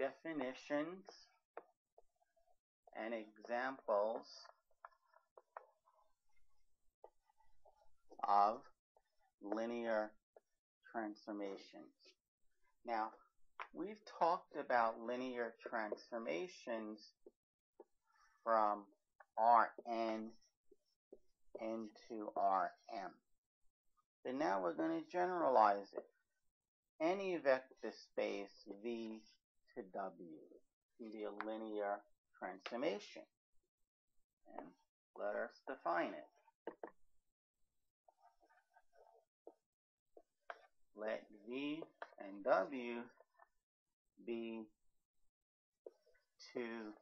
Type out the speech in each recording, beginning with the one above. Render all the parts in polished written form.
definitions and examples of linear transformations. Now, we've talked about linear transformations from Rn into Rm. But now we're going to generalize it. Any vector space V to W can be a linear transformation. And let us define it. Let V and W be two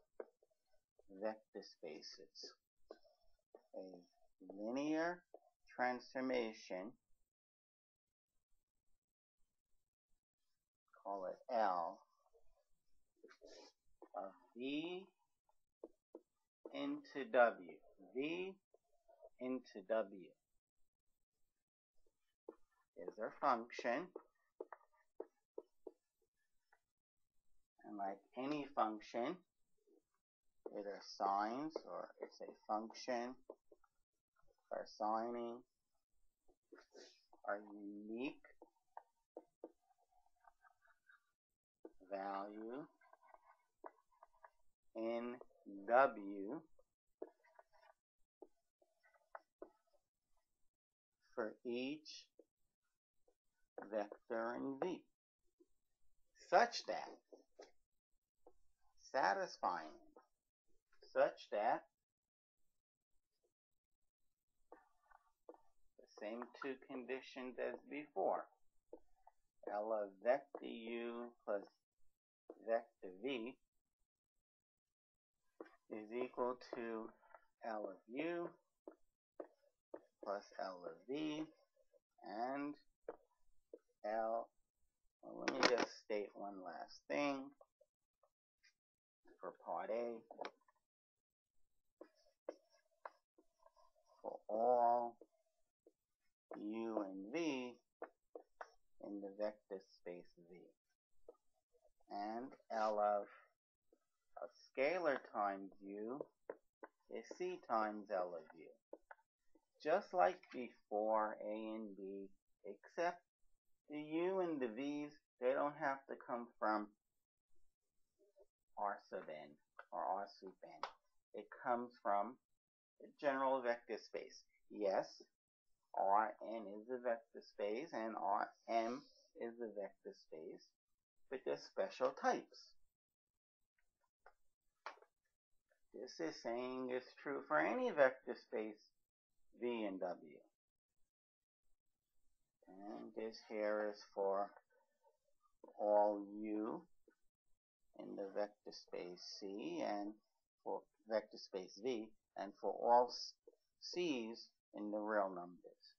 vector spaces. A linear transformation, call it L, of V into W. V into W is our function. And like any function, either signs or it's a function or signing are unique value in W for each vector in V, such that, satisfying, such that the same two conditions as before, L of vector U plus vector V is equal to L of U plus L of V and L. Well, let me just state one last thing for part A. For all U and V in the vector space V. And L of a scalar times U is C times L of U. Just like before, A and B, except the U and the V's, they don't have to come from R sub n or R sub n. It comes from a general vector space. Yes, Rn is a vector space and Rm is a vector space, but there's special types. This is saying it's true for any vector space V and W. And this here is for all U in the vector space C and for vector space V, and for all C's in the real numbers.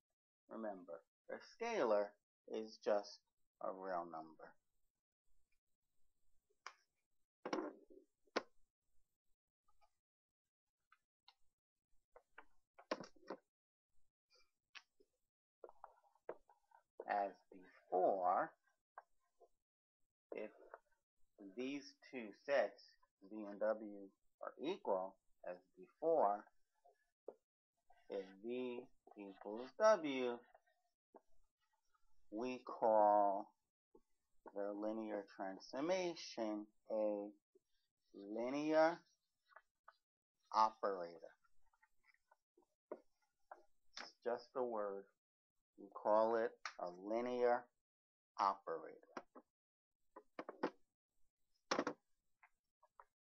Remember, a scalar is just a real number. As before, if these two sets, V and W, are equal, as before, if V equals W, we call the linear transformation a linear operator. It's just a word. We call it a linear operator.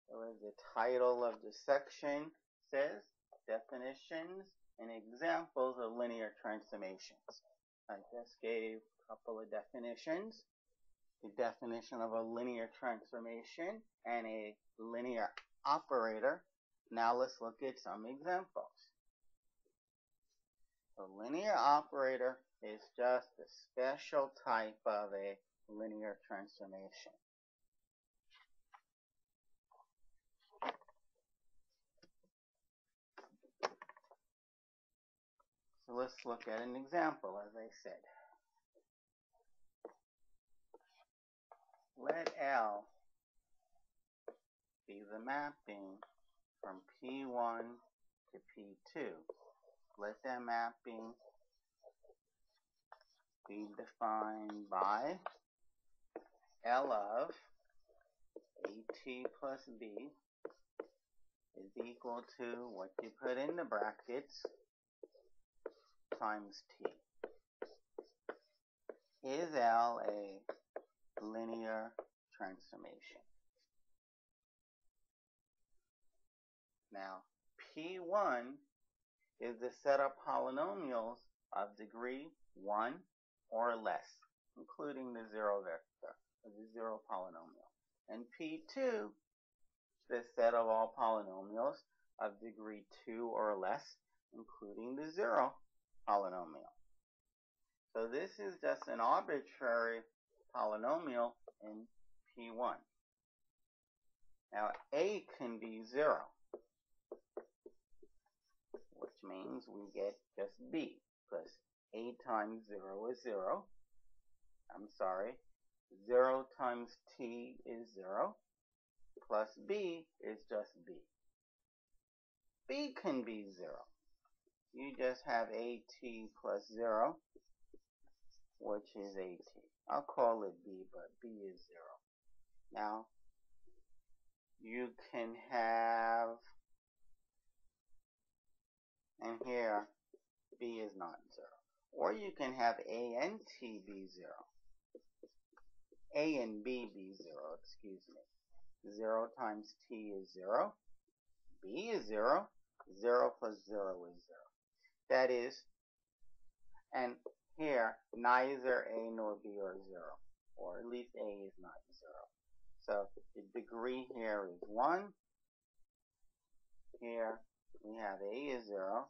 So as the title of the section says, definitions and examples of linear transformations. I just gave a couple of definitions. The definition of a linear transformation and a linear operator. Now let's look at some examples. A linear operator is just a special type of a linear transformation. So let's look at an example, as I said. Let L be the mapping from P1 to P2. Let that mapping be defined by L of AT plus B is equal to what you put in the brackets times T. Is L a linear transformation? Now, P1 is the set of polynomials of degree 1 or less, including the zero vector, the zero polynomial. And P2 is the set of all polynomials of degree 2 or less, including the zero polynomial. So this is just an arbitrary polynomial in P1. Now, A can be 0, which means we get just B, because A times 0 is 0. 0 times T is 0, plus B is just B. B can be 0. You just have AT plus 0, which is AT. I'll call it B, but B is 0. Now, you can have, and here, B is not 0. Or you can have A and T be 0. A and B be 0, excuse me. 0 times T is 0. B is 0. 0 plus 0 is 0. That is, and here, neither A nor B are 0. Or at least A is not 0. So the degree here is 1. Here we have A is 0.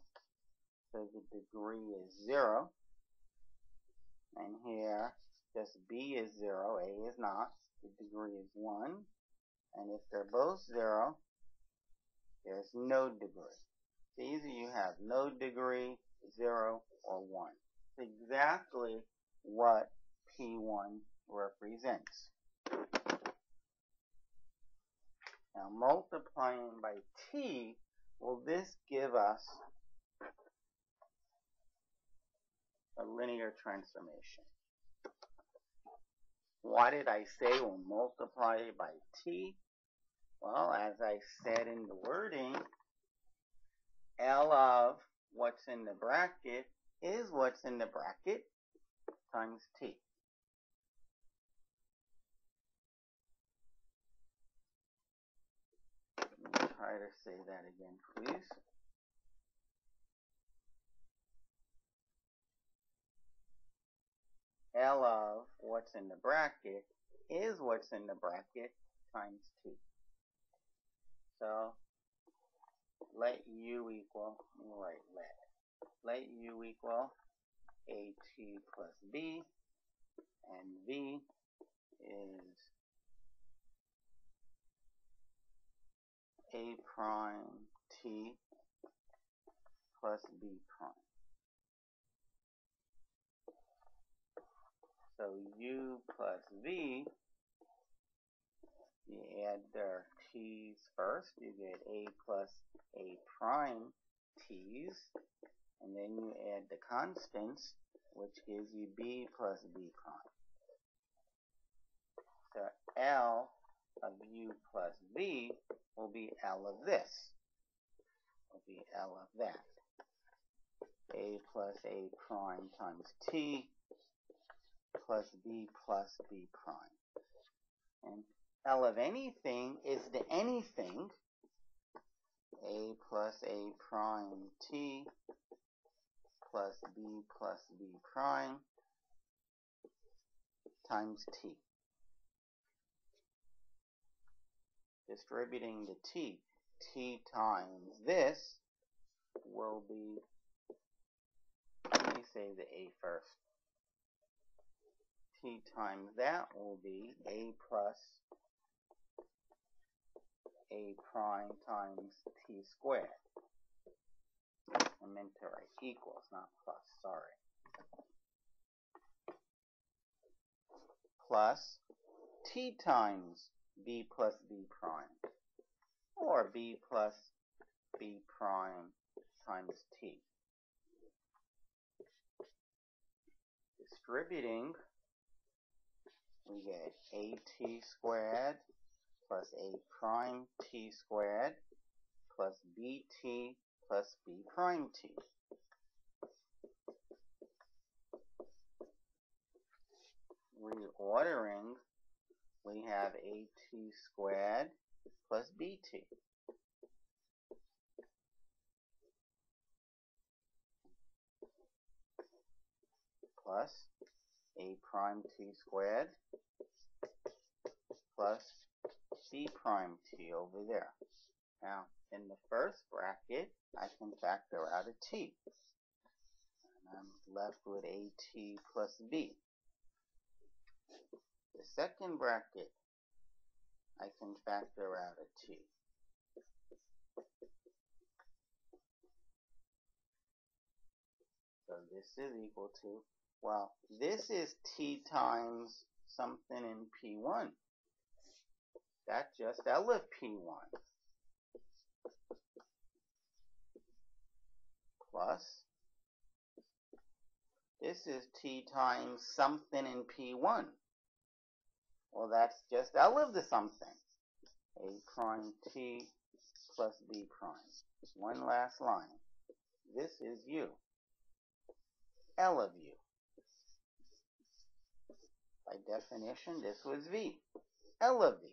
So the degree is 0. And here just B is 0. A is not. The degree is 1. And if they're both 0, there's no degree. So either you have no degree, 0, or 1. It's exactly what P1 represents. Now multiplying by T, will this give us a linear transformation? Why did I say we'll multiply by T? Well, as I said in the wording, L of what's in the bracket is what's in the bracket times T. Let me try to say that again, please. L of what's in the bracket is what's in the bracket times T. So let U equal, let U equal AT plus B, and V is A prime T plus B prime. So U plus V, you add their T's first, you get A plus A prime T's, and then you add the constants, which gives you B plus B prime. So L of U plus V will be L of this, will be L of that. A plus A prime times T plus B prime. And L of anything is the anything, A plus A prime T plus B prime times T. Distributing the T times this will be, let me say the A first. T times that will be A plus A prime times T squared. I meant to write equals, not plus, sorry. Plus T times B plus B prime. or b plus b prime times t. Distributing, we get at squared plus a prime t squared plus bt plus b prime t. Reordering, we have at squared plus bt plus a prime t squared plus b prime t over there. Now, in the first bracket, I can factor out a t. And I'm left with at plus b. The second bracket, I can factor out a t. So this is equal to, well, this is t times something in P1. That's just L of P1. Plus, this is t times something in P1. Well, that's just L of the something. A prime t plus b prime. One last line. This is u. L of u. By definition, this was v. L of v.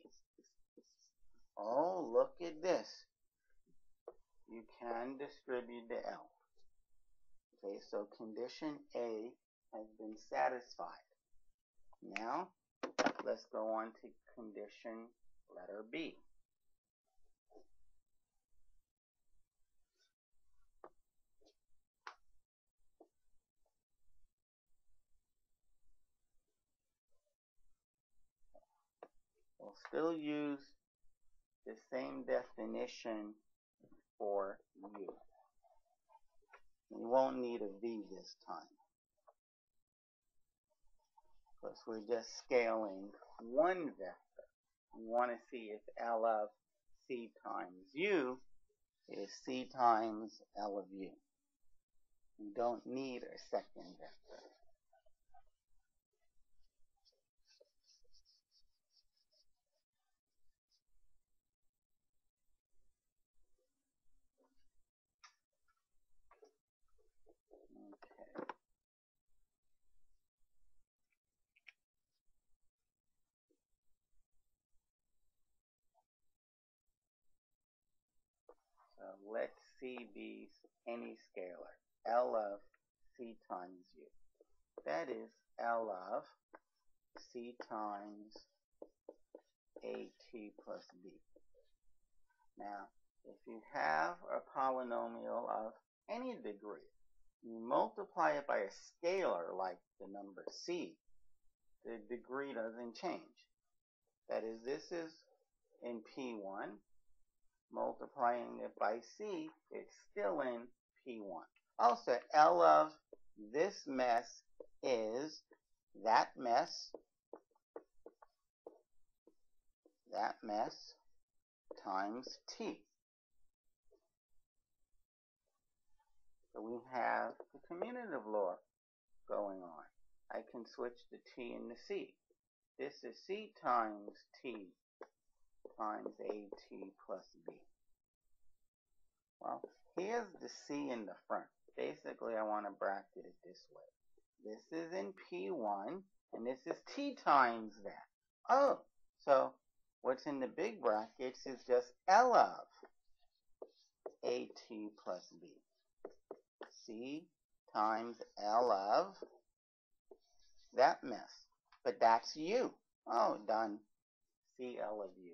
Oh, look at this. You can distribute the L. Okay, so condition A has been satisfied. Now, let's go on to condition letter B. We'll still use the same definition for u. We won't need a v this time, because we're just scaling one vector. We want to see if L of c times u is c times L of u. We don't need a second vector. Okay. So let C be any scalar, L of c times u. That is L of c times at plus b. Now, if you have a polynomial of any degree, you multiply it by a scalar like the number c, the degree doesn't change. That is, this is in P1, multiplying it by c, it's still in P1. Also, L of this mess is that mess times t. So we have the commutative law going on. I can switch the t and the c. This is c times t times at plus b. Well, here's the c in the front. Basically, I want to bracket it this way. This is in P1, and this is t times that. Oh, so what's in the big brackets is just L of at plus b. C times L of that mess. But that's u. Oh, done. C L of u.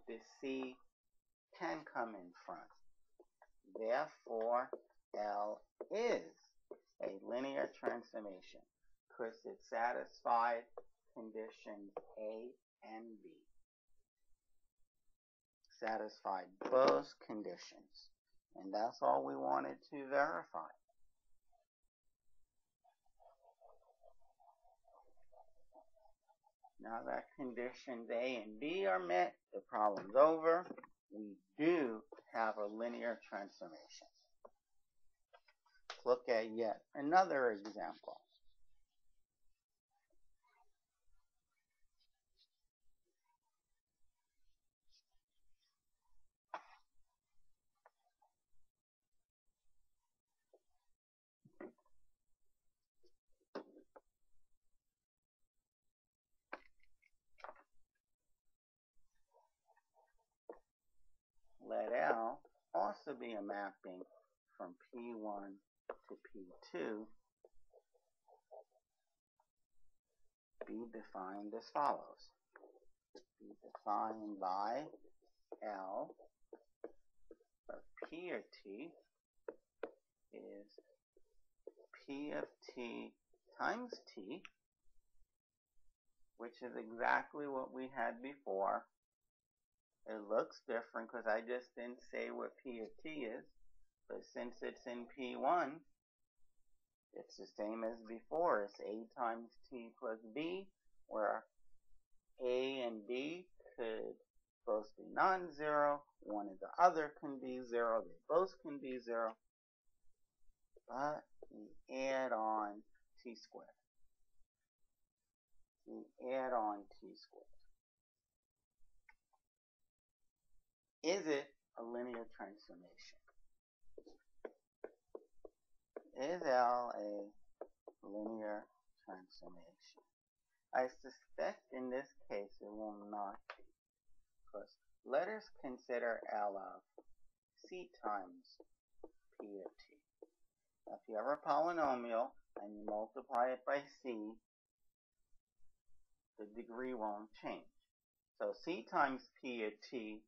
This c can come in front. Therefore, L is a linear transformation because it satisfied conditions A and B. Satisfied both conditions. And that's all we wanted to verify. Now that conditions A and B are met, the problem's over. we do have a linear transformation. Let's look at yet another example. Let L also be a mapping from P1 to P2 be defined as follows. Be defined by L of P of T is P of T times T, which is exactly what we had before. It looks different because I just didn't say what P of T is, but since it's in P1, it's the same as before. It's A times T plus B, where A and B could both be non-zero. One and the other can be zero. They both can be zero. But we add on T squared. We add on T squared. Is it a linear transformation? Is L a linear transformation? I suspect in this case it will not be, because let us consider L of C times P of T. Now, if you have a polynomial and you multiply it by C, the degree won't change. So C times P of T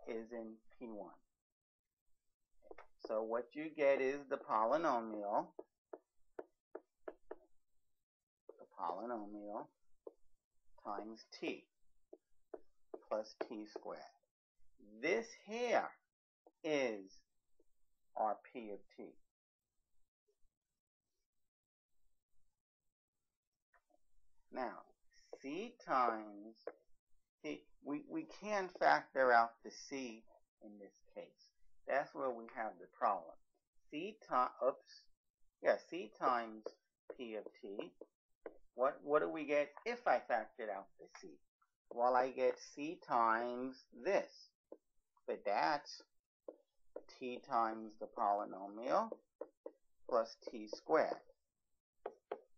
is in P1. So what you get is the polynomial times T plus T squared. This here is our P of T. Now, C times T, we can factor out the C in this case. That's where we have the problem. C times P of T. What do we get if I factored out the C? Well, I get C times this, but that's T times the polynomial plus T squared.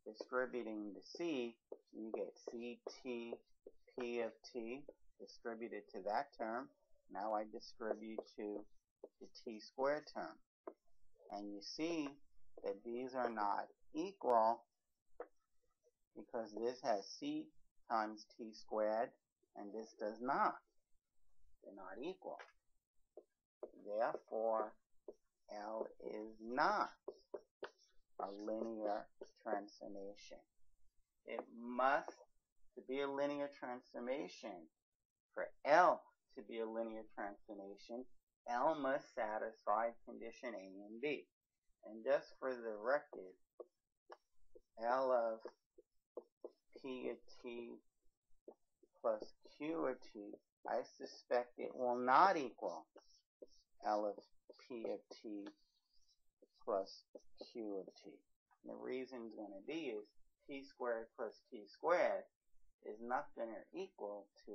Distributing the C, you get CT P of T distributed to that term. Now I distribute to the T squared term. And you see that these are not equal because this has C times T squared and this does not. They're not equal. Therefore, L is not a linear transformation. It must, to be a linear transformation, for L to be a linear transformation, L must satisfy condition A and B. And just for the record, L of P of T plus Q of T, I suspect it will not equal L of P of T plus Q of T. And the reason is going to be is T squared plus T squared is not going to equal to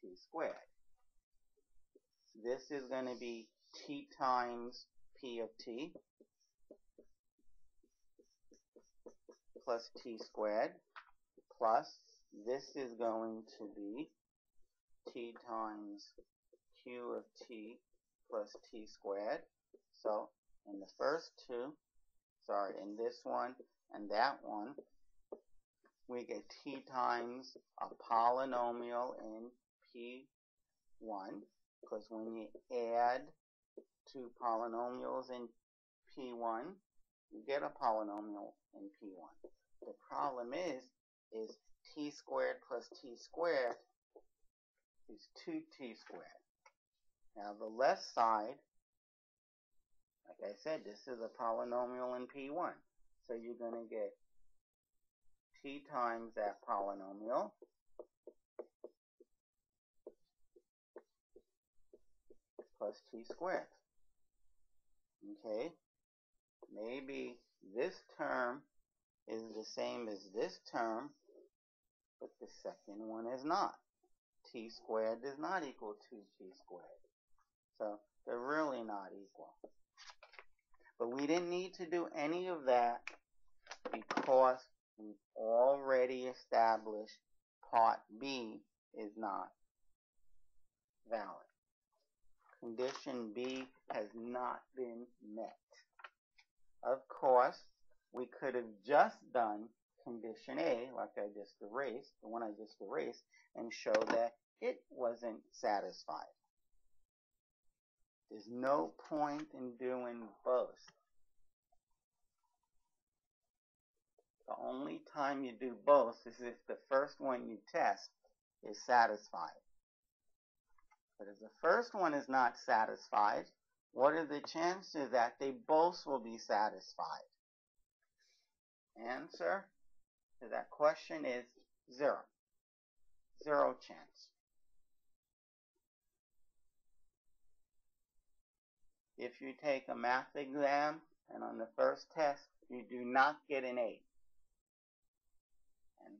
T squared. This is going to be T times P of T plus T squared, plus this is going to be T times Q of T plus T squared. So in the first two, in this one and that one, we get T times a polynomial in P1, because when you add two polynomials in P1, you get a polynomial in P1. The problem is T squared plus T squared is 2T squared. Now the left side, like I said, this is a polynomial in P1. So you're going to get T times that polynomial plus t squared. Okay, maybe this term is the same as this term, but the second one is not. T squared does not equal 2t squared. So they're really not equal. But we didn't need to do any of that because we've already established part B is not valid. Condition B has not been met. Of course, we could have just done condition A, like I just erased, the one I just erased, and show that it wasn't satisfied. There's no point in doing both. The only time you do both is if the first one you test is satisfied. But if the first one is not satisfied, what are the chances that they both will be satisfied? Answer to that question is 0. 0 chance. If you take a math exam and on the first test you do not get an A, and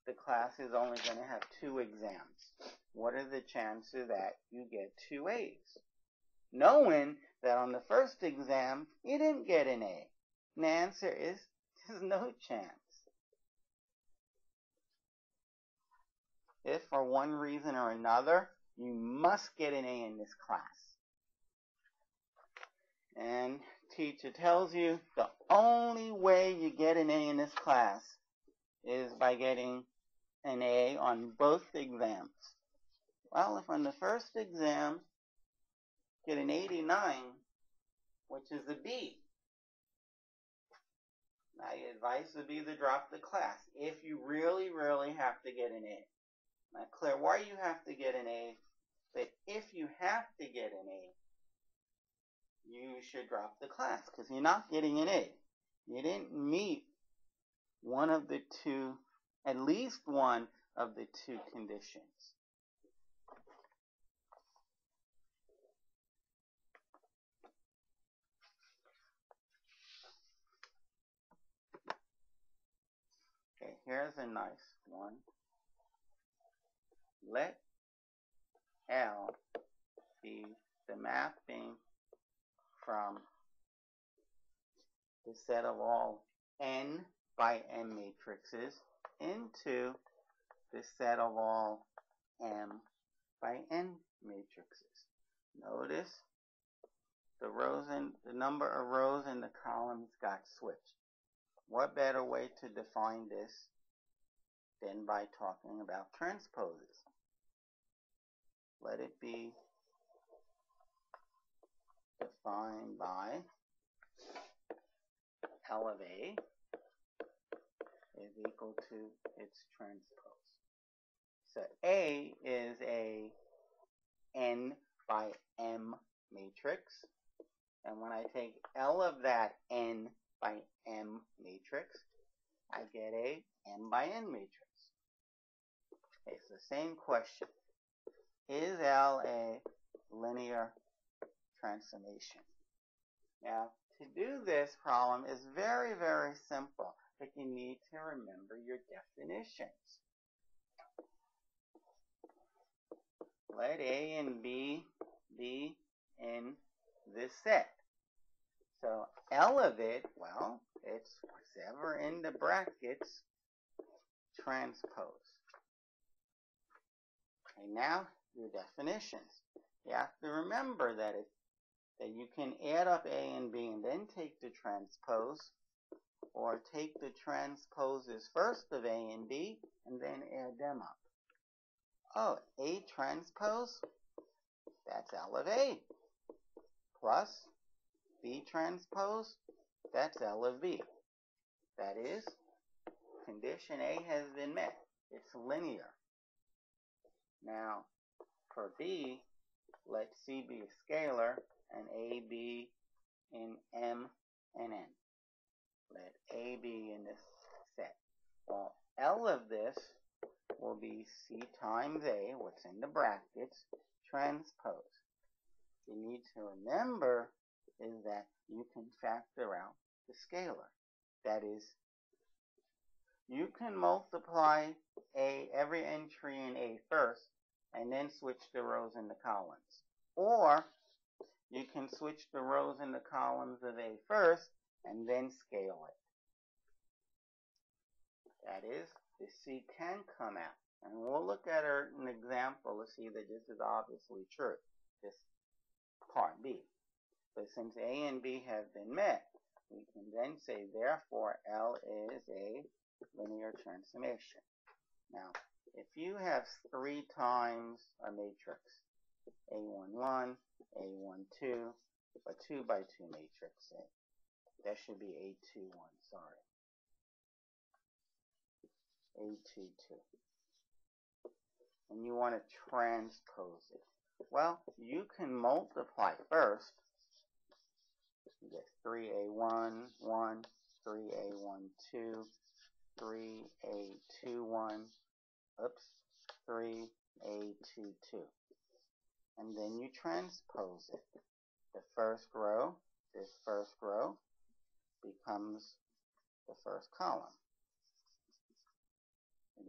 the class is only going to have 2 exams, what are the chances that you get 2 A's? Knowing that on the first exam you didn't get an A. And the answer is there's no chance. If for one reason or another you must get an A in this class, and teacher tells you the only way you get an A in this class is by getting an A on both exams. Well, if on the first exam you get an 89, which is a B, now your advice would be to drop the class if you really, really have to get an A. Not clear why you have to get an A, but if you have to get an A, you should drop the class because you're not getting an A. You didn't meet one of the two, at least one of the 2 conditions. Okay, here's a nice one. Let L be the mapping from the set of all n by m matrices into the set of all m by n matrices. Notice the number of rows in the columns got switched. What better way to define this than by talking about transposes? Let it be defined by L of A is equal to its transpose. So A is a n by m matrix, and when I take L of that n by m matrix, I get a m by n matrix. It's the same question. Is L a linear transformation? Now, to do this problem is very, very simple, but you need to remember your definitions. Let A and B be in this set. So L of it, well, it's whatever in the brackets transpose. Okay, now your definitions. You have to remember that you can add up A and B and then take the transpose, or take the transposes first of A and B and then add them up. Oh, A transpose, that's L of A, plus B transpose, that's L of B. That is, condition A has been met. It's linear. Now, for B, let C be a scalar and A be in M and N. Let A be in this set. Well, L of this will be C times A, what's in the brackets, transpose. You need to remember is that you can factor out the scalar. That is, you can multiply every entry in A first and then switch the rows and the columns. Or you can switch the rows and the columns of A first and then scale it. That is, the C can come out. And we'll look at an example to see that this is obviously true, this part B. But since A and B have been met, we can then say, therefore, L is a linear transformation. Now, if you have 3 times a matrix, A11, A12, a 2 by 2 matrix, say, that should be A21, sorry. A22. And you want to transpose it. Well, you can multiply first. You get 3A1, 1, 3A12, 3A21, 3A22. And then you transpose it. The first row, this first row, becomes the first column.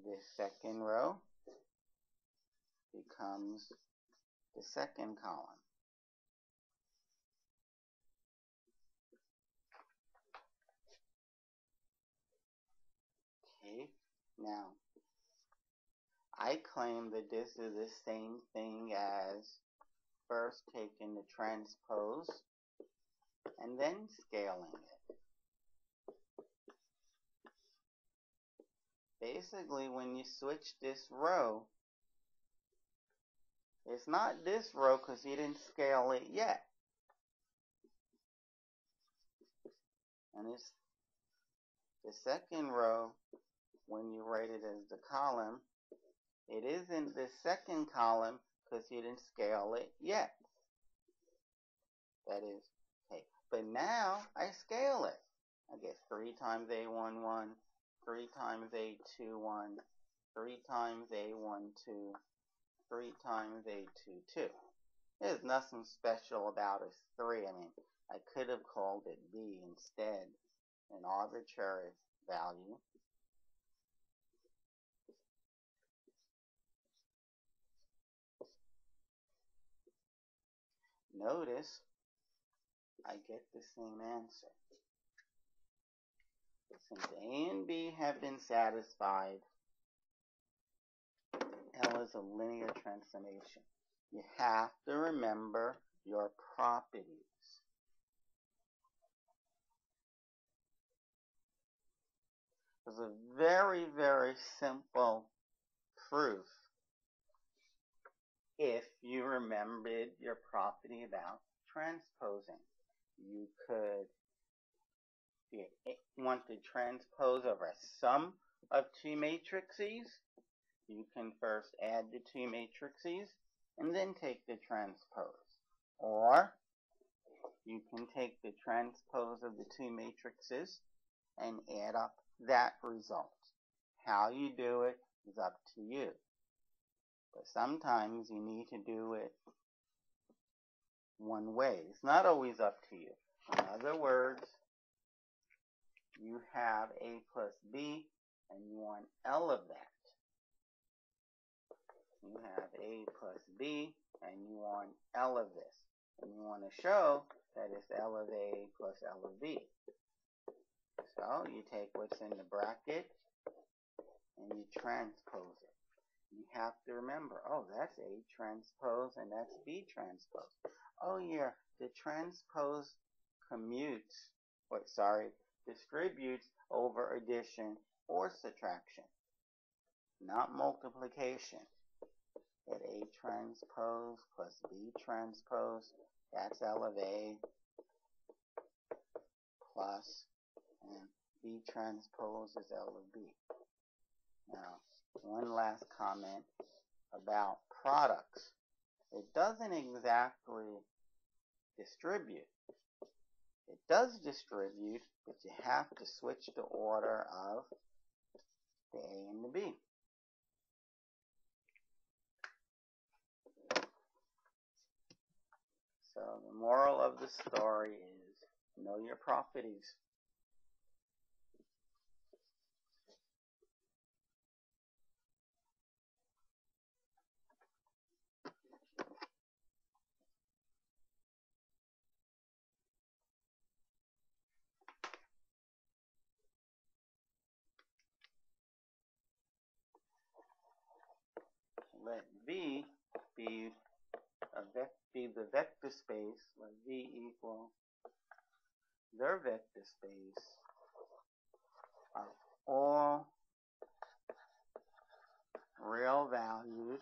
This second row becomes the second column. Okay, now I claim that this is the same thing as first taking the transpose and then scaling it. Basically, when you switch this row, it's not this row because you didn't scale it yet. And it's the second row, when you write it as the column, it isn't the second column because you didn't scale it yet. That is, okay. But now I scale it. I get 3 times A11, 3 times A21, 3 times A12, 3 times A22. There's nothing special about a 3. I mean, I could have called it B instead, an arbitrary value. Notice I get the same answer. Since A and B have been satisfied, L is a linear transformation. You have to remember your properties. There's a very, very simple proof if you remembered your property about transposing. You could, if you want to transpose over a sum of 2 matrices, you can first add the 2 matrices and then take the transpose. Or you can take the transpose of the 2 matrices and add up that result. How you do it is up to you. But sometimes you need to do it one way. It's not always up to you. In other words, you have A plus B and you want L of that. You have A plus B and you want L of this. And you want to show that it's L of A plus L of B. So you take what's in the bracket and you transpose it. You have to remember, oh, that's A transpose and that's B transpose. Oh yeah, the transpose distributes over addition or subtraction, not multiplication. At A transpose plus B transpose, that's L of A plus, and B transpose is L of B. Now, one last comment about products. It doesn't exactly distribute. It does distribute, but you have to switch the order of the A and the B. So the moral of the story is know your properties. Let V be the vector space. Let V equal their vector space of all real valued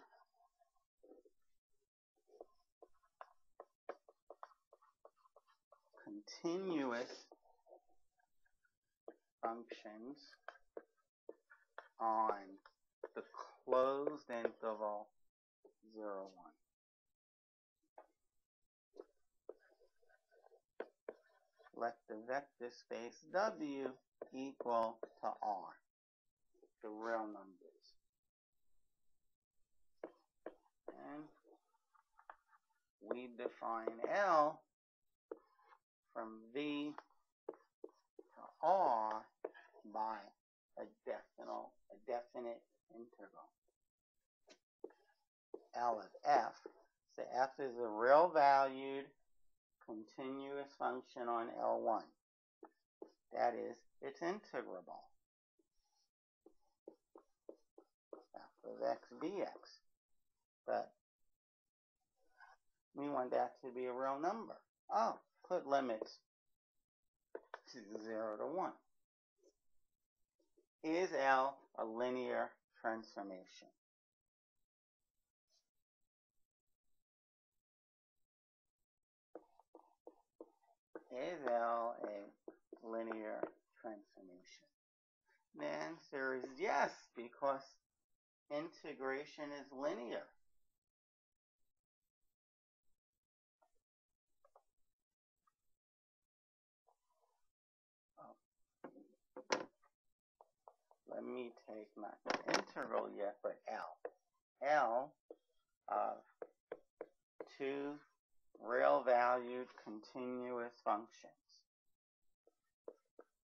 continuous functions on the closed interval 0, 1. Let the vector space W equal to R, the real numbers. And we define L from V to R by a definite integral. L of F. So F is a real valued continuous function on L1. That is, it's integrable. F of X dx. But we want that to be a real number. Oh, put limits to 0 to 1. Is L a linear transformation? Is L a linear transformation? The answer is yes, because integration is linear. Let me take not the integral yet, but L. L of two real valued continuous functions.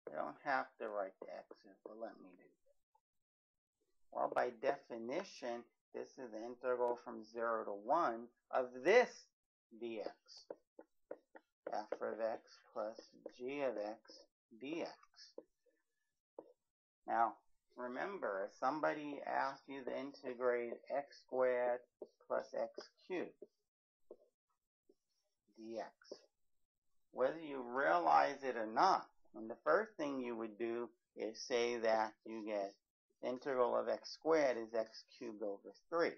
You don't have to write the x's, but let me do that. Well, by definition, this is the integral from 0 to 1 of this dx. F of x plus g of x dx. Now, remember, if somebody asks you to integrate x squared plus x cubed dx, whether you realize it or not, and the first thing you would do is say that you get the integral of x squared is x cubed over 3,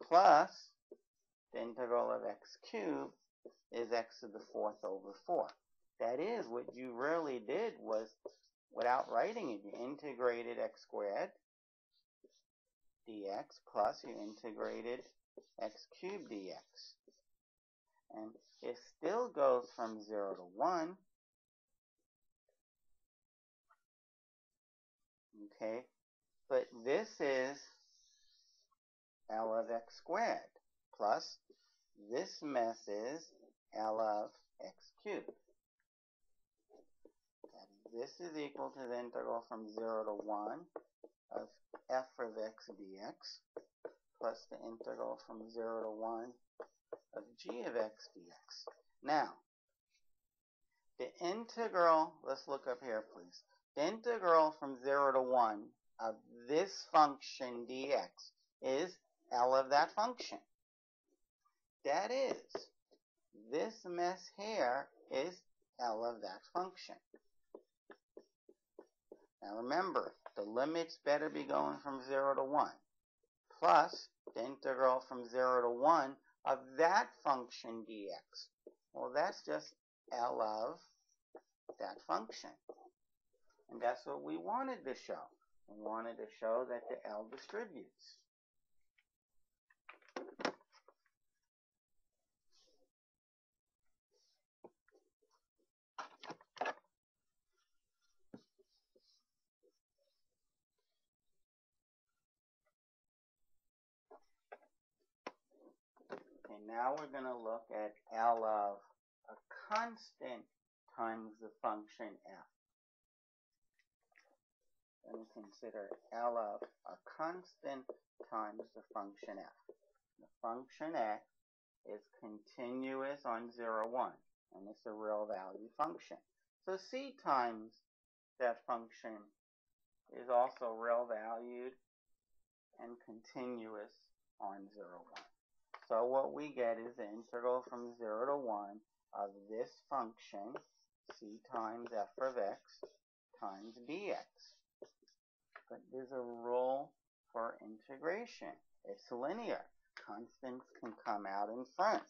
plus the integral of x cubed is x to the 4th over 4. That is, what you really did was, without writing it, you integrated x squared dx plus you integrated x cubed dx. And it still goes from 0 to 1. Okay, but this is L of x squared plus this mess is L of x cubed. This is equal to the integral from 0 to 1 of f of x dx plus the integral from 0 to 1 of g of x dx. Now, the integral, let's look up here please. The integral from 0 to 1 of this function dx is L of that function. That is, this mess here is L of that function. Now remember, the limits better be going from 0 to 1, plus the integral from 0 to 1 of that function dx. Well, that's just L of that function. And that's what we wanted to show. We wanted to show that the L distributes. Okay, now we're going to look at L of a constant times the function f. Let me consider L of a constant times the function f. The function f is continuous on 0, 1, and it's a real value function. So c times that function is also real valued and continuous on 0, 1. So what we get is the integral from 0 to 1 of this function, c times f of x times dx. But there's a rule for integration. It's linear. Constants can come out in front.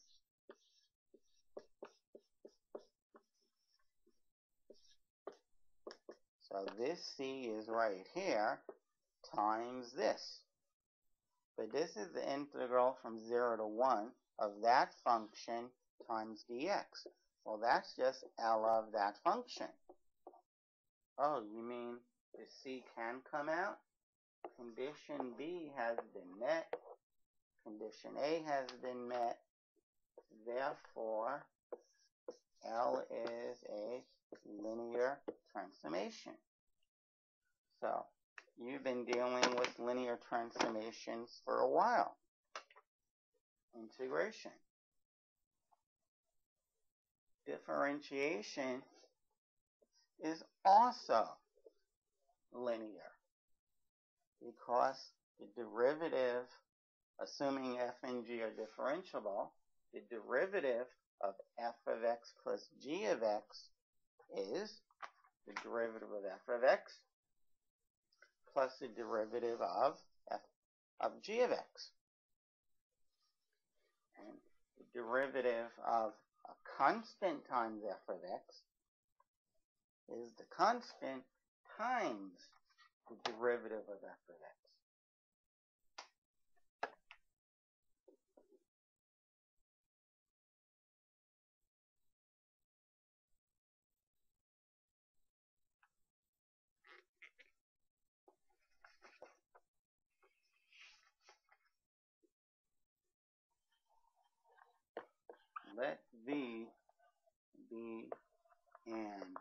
So this c is right here times this. But this is the integral from 0 to 1 of that function times dx. Well, that's just L of that function. Oh, you mean the c can come out? Condition B has been met. Condition A has been met. Therefore, L is a linear transformation. So, you've been dealing with linear transformations for a while. Integration. Differentiation is also linear because the derivative, assuming f and g are differentiable, the derivative of f of x plus g of x is the derivative of f of x plus the derivative of f of g of x. And the derivative of a constant times f of x is the constant times the derivative of f of x. Let V be an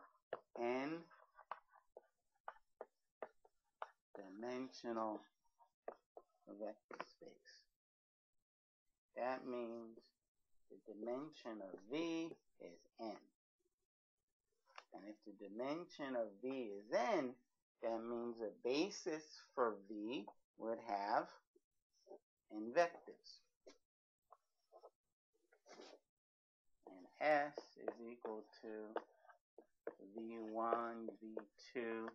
n-dimensional vector space. That means the dimension of V is n. And if the dimension of V is n, that means a basis for V would have n vectors. And S is equal to V1, V2,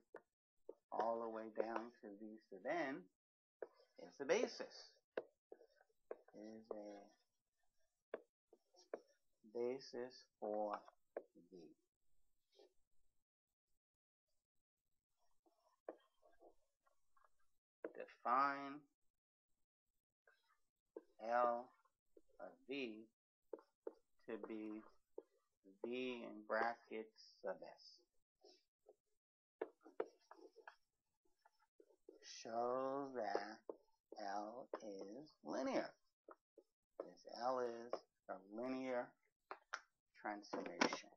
all the way down to V sub n is the basis. Is a basis for V. Define L of V to be V in brackets sub S. Show that L is linear. This L is a linear transformation.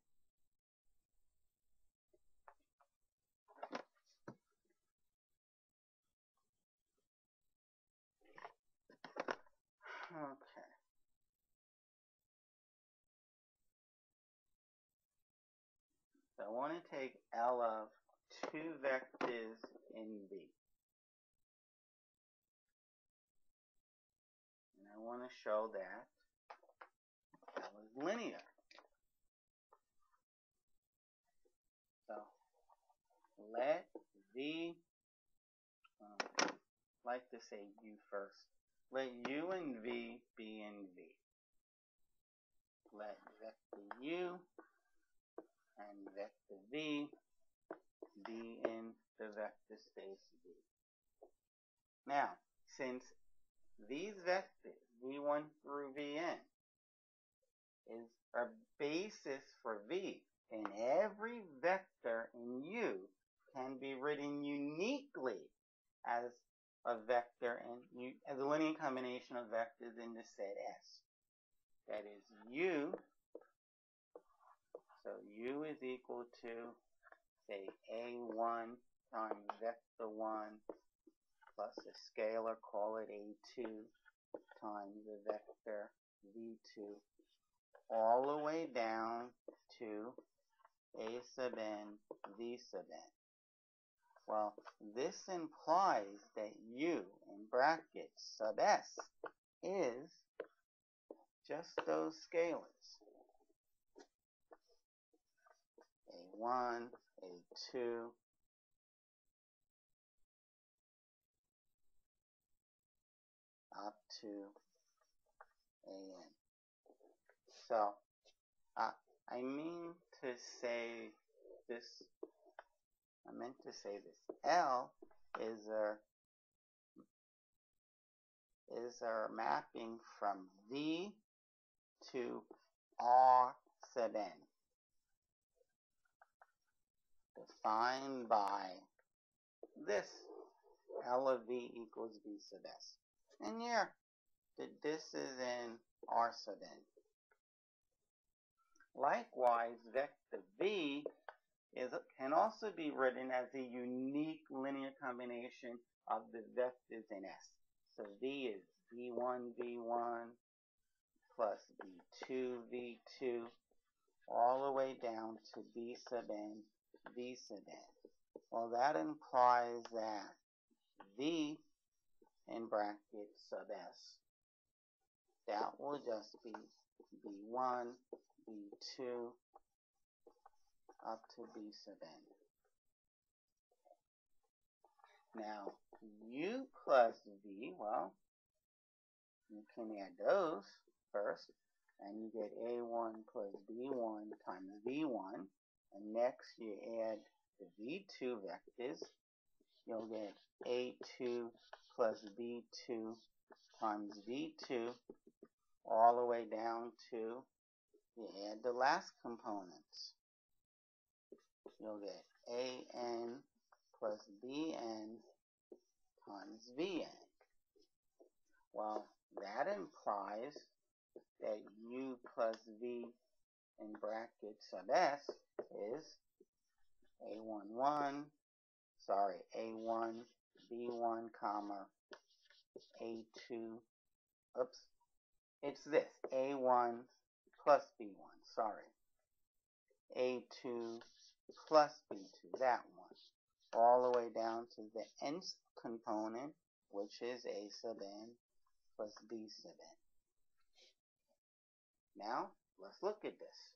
Okay. So I want to take L of two vectors in V. And I want to show that L is linear. So let V, I'd like to say U first. Let U and V be in V. Let vector U and vector V be in the vector space V. Now, since these vectors, V1 through Vn, is a basis for V, then every vector in U can be written uniquely as a vector and as a linear combination of vectors in the set S. that is u. So u is equal to, say, a1 times vector 1 plus a scalar, call it a2, times the vector v2, all the way down to a sub n, v sub n. Well, this implies that u in brackets sub s is just those scalars. A1, A2, up to AN. So, I meant to say this L is our mapping from V to R sub n, defined by this L of V equals V sub S. And here, this is in R sub n. Likewise, vector V can also be written as a unique linear combination of the vectors in S. So V is V1, V1 plus V2, V2, all the way down to V sub n, V sub n. Well, that implies that V in brackets sub S, that will just be V1, V2, up to V sub n. Now, U plus V, well, you can add those first, and you get A1 plus B1 times V1, and next you add the V2 vectors, you'll get A2 plus B2 times V2, all the way down to, you add the last components. You'll get AN plus BN times VN. Well, that implies that U plus V in brackets sub S is A1, B1, comma, A2, oops, it's this, A1 plus B1, sorry, A2 plus B2, that one, all the way down to the nth component, which is A sub n plus B sub n. Now, let's look at this.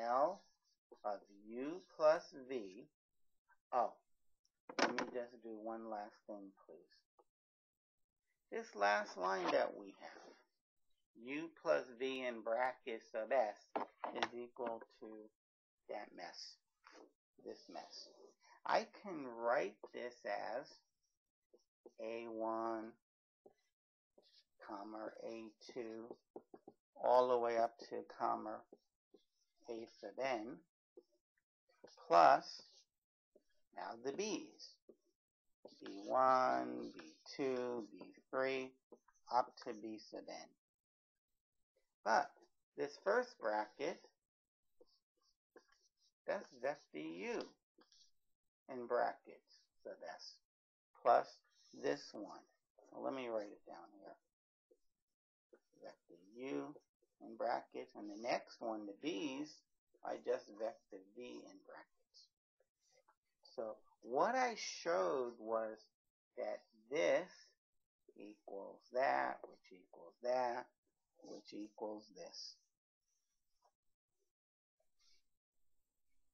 L of U plus V. Oh, let me just do one last thing, please. This last line that we have, U plus V in brackets sub S, is equal to that mess, this mess. I can write this as A1, comma, A2, all the way up to comma A sub n, plus, now the B's, B1, B2, B3, up to B sub n. But this first bracket, that's vector U in brackets sub S, plus this one. So let me write it down here. Vector U in brackets, and the next one, the B's, are just vector V in brackets. So what I showed was that this equals that, which equals that, which equals this.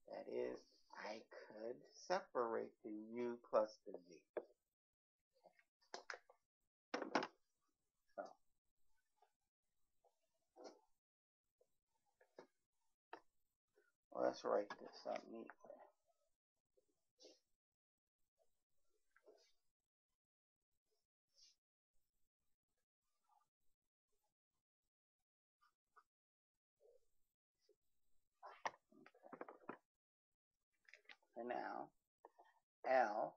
That is, I could separate the U plus the V. So, let's write this up neatly. So now, L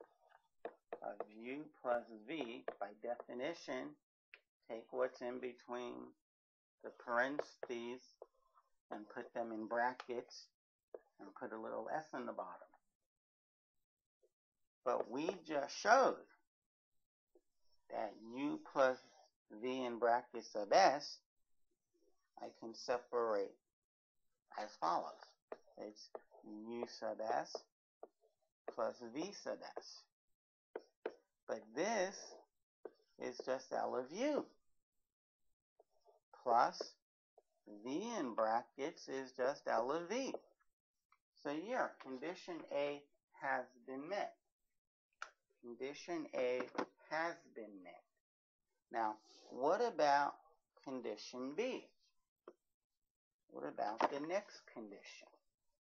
of U plus V, by definition, take what's in between the parentheses and put them in brackets and put a little s in the bottom. But we just showed that u plus v in brackets sub s, I can separate as follows. It's u sub s plus v sub s. But this is just L of u plus v in brackets is just L of v. So yeah, condition A has been met. Condition A has been met. Now, what about condition B? What about the next condition?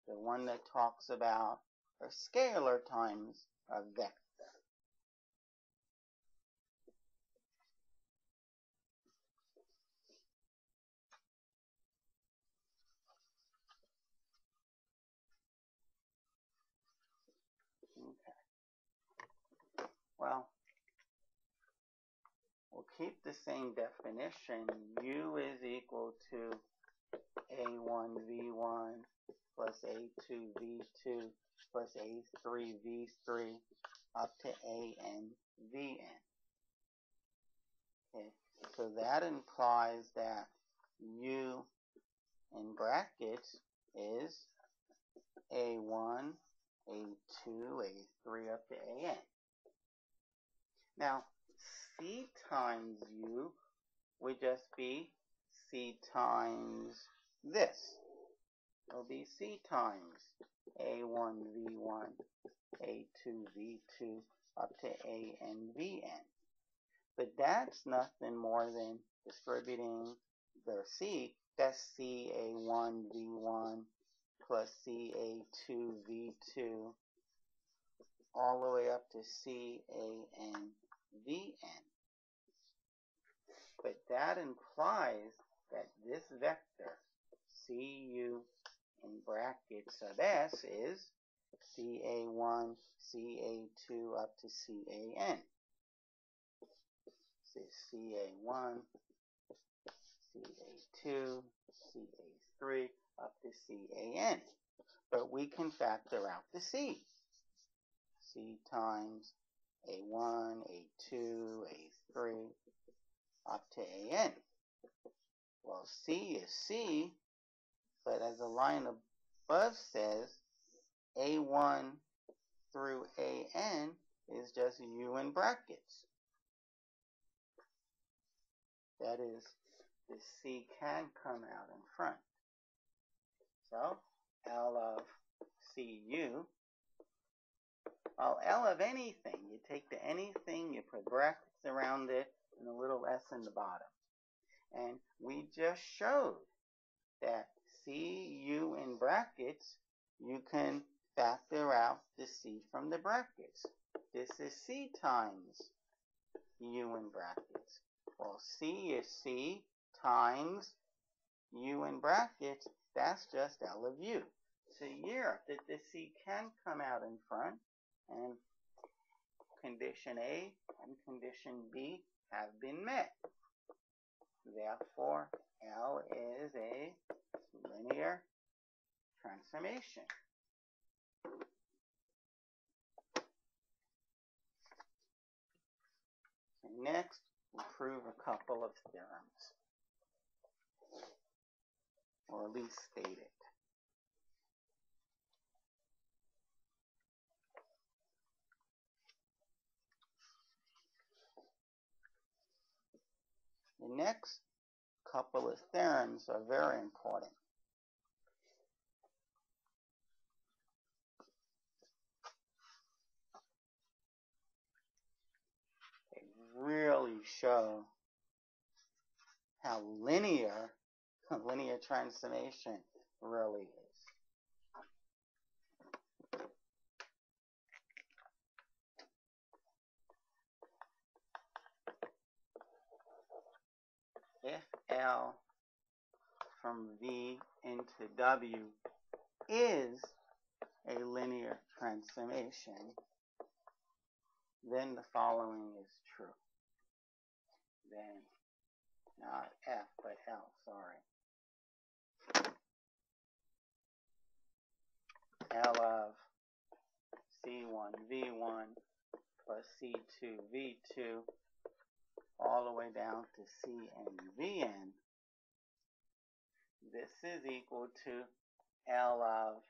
The one that talks about a scalar times a vector. Okay. Well, we'll keep the same definition. U is equal to A1V1 plus A2V2 plus A3V3 up to ANVN. Okay, so that implies that U in brackets is A1, A2, A3 up to AN. Now, C times U would just be C times this. It'll be C times A1V1, A2V2 up to ANVN. But that's nothing more than distributing the C. That's CA1V1 plus CA2V2 all the way up to CANVN. But that implies that this vector, CU in brackets sub S, is CA1, CA2 up to CAN. So CA1, CA2, CA3 up to CAN. But we can factor out the C. C times A1, A2, A3 up to AN. Well, C is C, but as the line above says, A1 through AN is just U in brackets. That is, the C can come out in front. So, L of CU, well, L of anything, you take the anything, you put brackets around it, and a little s in the bottom. And we just showed that CU in brackets, you can factor out the C from the brackets. This is C times U in brackets. Well, C is C times U in brackets. That's just L of U. So yeah, that the C can come out in front, and condition A and condition B have been met. Therefore, L is a linear transformation. And next, we'll prove a couple of theorems, or at least state it. The next couple of theorems are very important. They really show how linear a linear transformation really is. If L from V into W is a linear transformation, then the following is true. Then Not F, but L, sorry. L of C1 V1 plus C2 V2 all the way down to Cn Vn. This is equal to L of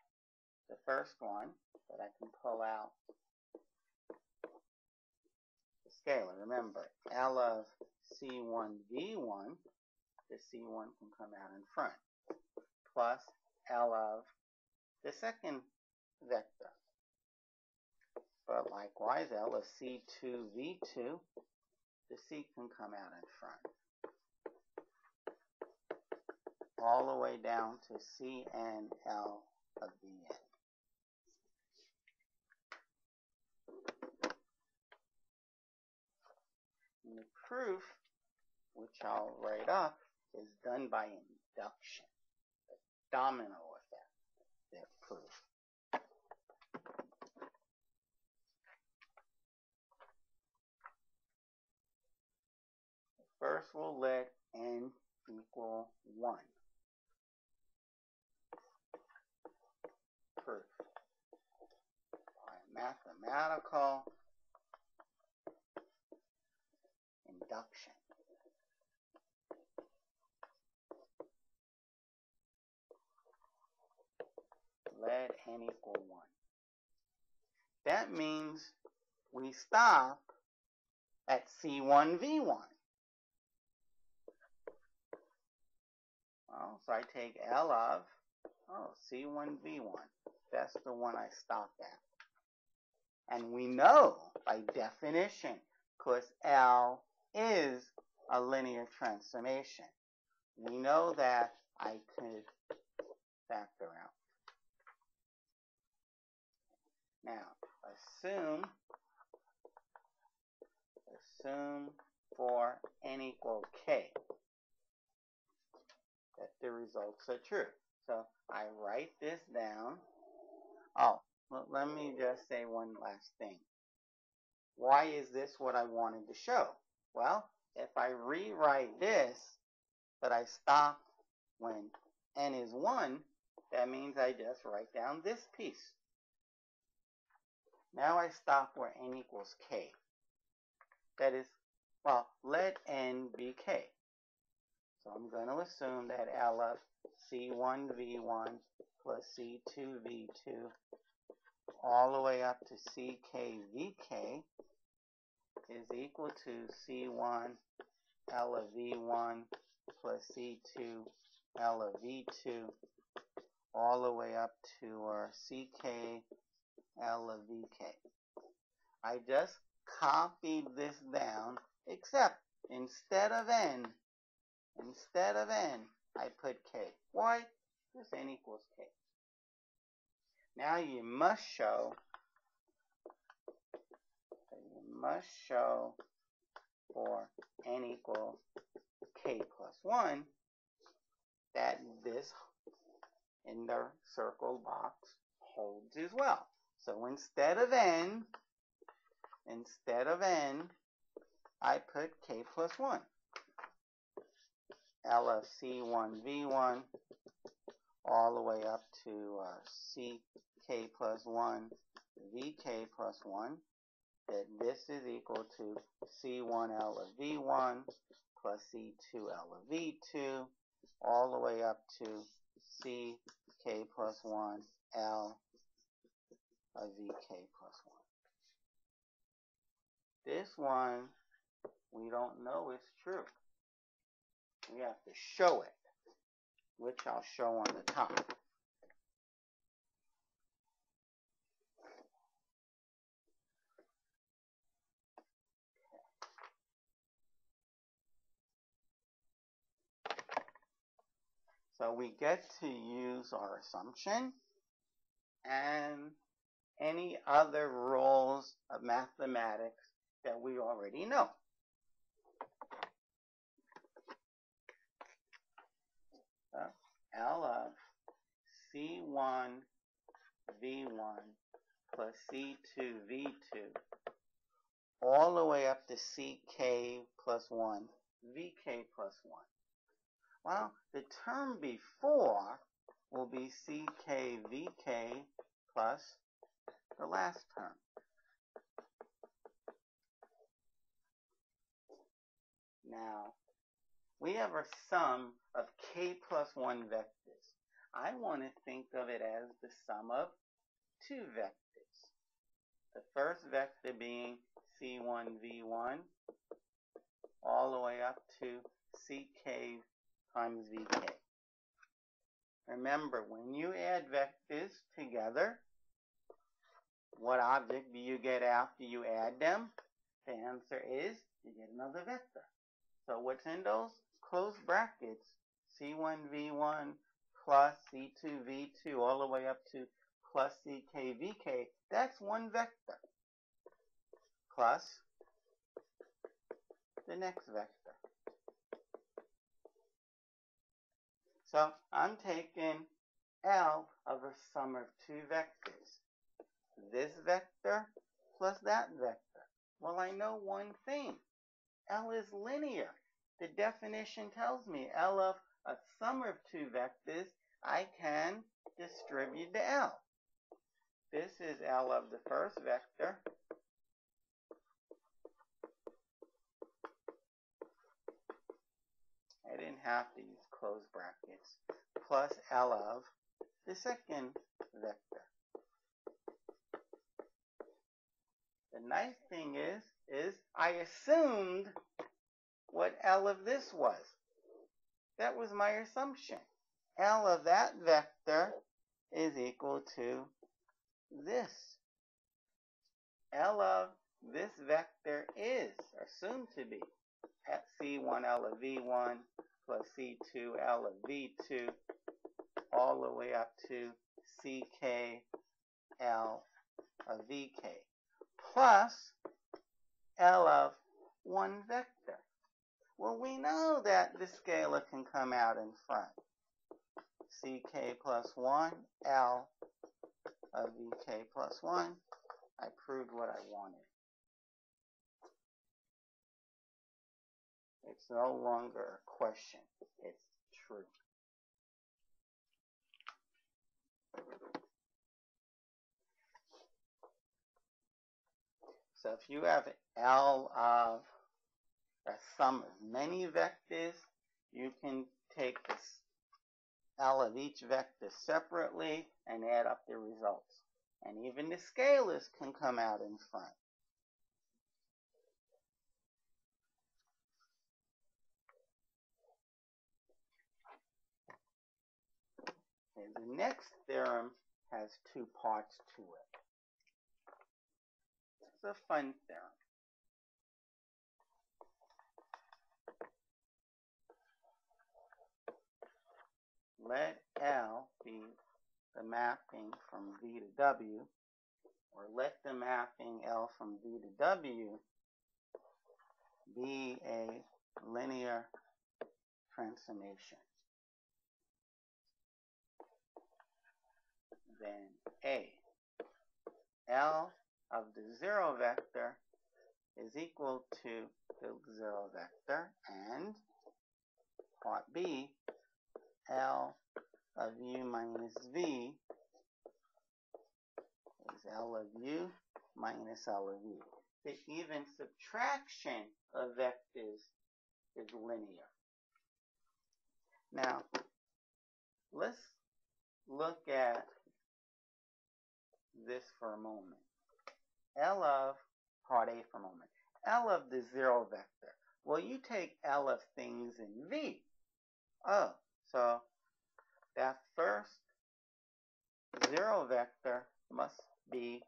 the first one that I can pull out the scalar. Remember, L of C1 V1, the C1 can come out in front, plus L of the second vector. But likewise, L of C2 V2, the C can come out in front, all the way down to Cn L of Vn. And the proof, which I'll write up, is done by induction, the domino effect, that proof. First, we'll let n equal 1. Proof. By mathematical induction. Let n equal 1. That means we stop at C1 V1. Well, so I take L of, C1 V1. That's the one I stopped at. And we know by definition, because L is a linear transformation, we know that I could factor out. Now, assume for n equal k that the results are true. So I write this down. Oh, well, let me just say one last thing. Why is this what I wanted to show? Well, if I rewrite this, but I stop when n is 1, that means I just write down this piece. Now I stop where n equals k. That is, well, let n be k. So I'm going to assume that L of C1 V1 plus C2 V2 all the way up to CK VK is equal to C1 L of V1 plus C2 L of V2 all the way up to CK L of VK. I just copied this down, except instead of n, I put k. Why? Because n equals k. Now you must show for n equals k plus 1 that this in the circle box holds as well. So instead of n, I put k plus 1. L of C1 V1 all the way up to CK plus 1 VK plus 1, that this is equal to C1 L of V1 plus C2 L of V2 all the way up to CK plus 1 L of VK plus 1. This one we don't know is true. We have to show it, which I'll show on the top. So we get to use our assumption and any other rules of mathematics that we already know. L of C1 V1 plus C2 V2 all the way up to CK plus 1 vk plus 1. Well, the term before will be ck vk plus the last term. Now, we have a sum of k plus 1 vectors. I want to think of it as the sum of two vectors. The first vector being c1v1 all the way up to ck times vk. Remember, when you add vectors together, what object do you get after you add them? The answer is you get another vector. So what's in those closed brackets? c1v1 plus c2v2 all the way up to plus ckvk. That's one vector. Plus the next vector. So I'm taking L of a sum of two vectors. This vector plus that vector. Well, I know one thing. L is linear. The definition tells me L of a sum of two vectors, I can distribute to L. This is L of the first vector. I didn't have to use closed brackets. Plus L of the second vector. The nice thing is I assumed what L of this was. That was my assumption. L of that vector is equal to this. L of this vector is assumed to be at C1L of V1 plus C2L of V2 all the way up to CKL of VK plus L of one vector. Well, we know that the scalar can come out in front. CK plus 1, L of VK plus 1. I proved what I wanted. It's no longer a question. It's true. So if you have L of a sum of many vectors, you can take this L of each vector separately and add up the results. And even the scalars can come out in front. Okay, the next theorem has two parts to it. It's a fun theorem. Let L be the mapping from V to W, or let the mapping L from V to W be a linear transformation. Then A, L of the zero vector is equal to the zero vector, and part B, L of U minus V is L of U minus L of V. The even subtraction of vectors is linear. Now, let's look at this for a moment. L of part A for a moment. L of the zero vector. Well, you take L of things in V. Oh, so that first zero vector must be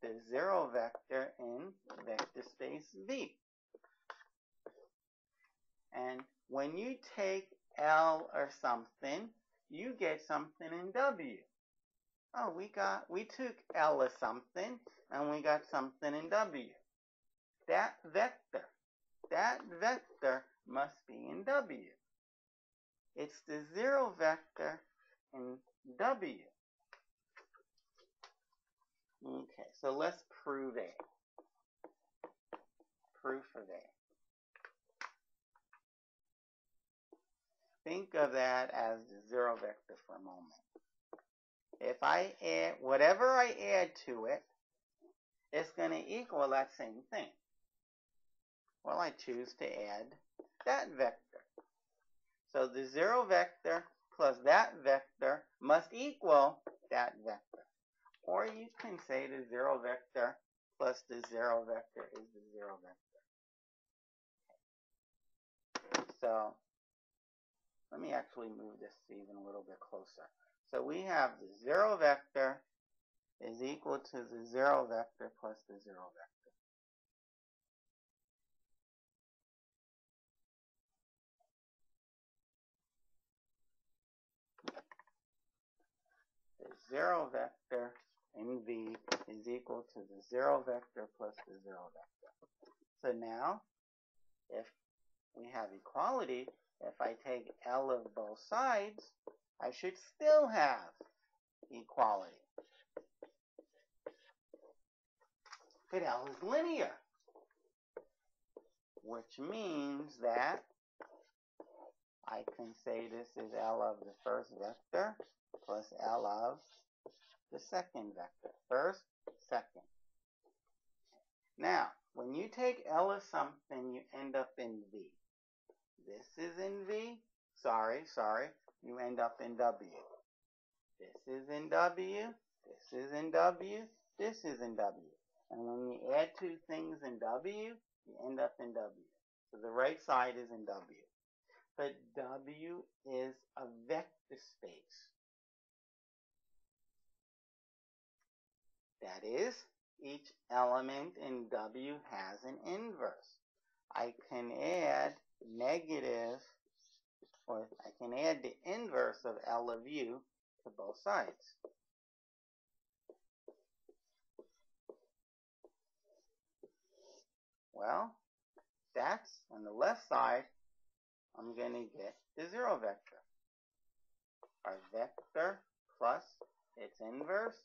the zero vector in vector space V. And when you take L or something, you get something in W. Oh, we took L or something and we got something in W. That vector must be in W. It's the zero vector in W. Okay, so let's prove A. Proof of A. think of that as the zero vector for a moment. If I add, whatever I add to it, it's going to equal that same thing. Well, I choose to add that vector. So the zero vector plus that vector must equal that vector. Or you can say the zero vector plus the zero vector is the zero vector. So let me actually move this even a little bit closer. So we have the zero vector is equal to the zero vector plus the zero vector. The zero vector in V is equal to the zero vector plus the zero vector. So now, if we have equality, if I take L of both sides, I should still have equality. But L is linear, which means that I can say this is L of the first vector plus L of the second vector. First, second. Now, when you take L of something, you end up in V. This is in V. Sorry. You end up in W. This is in W. This is in W. This is in W. And when you add two things in W, you end up in W. So the right side is in W. But W is a vector space. That is, each element in W has an inverse. I can add negative, or I can add the inverse of L of U to both sides. Well, that's on the left side, I'm going to get the zero vector. Our vector plus its inverse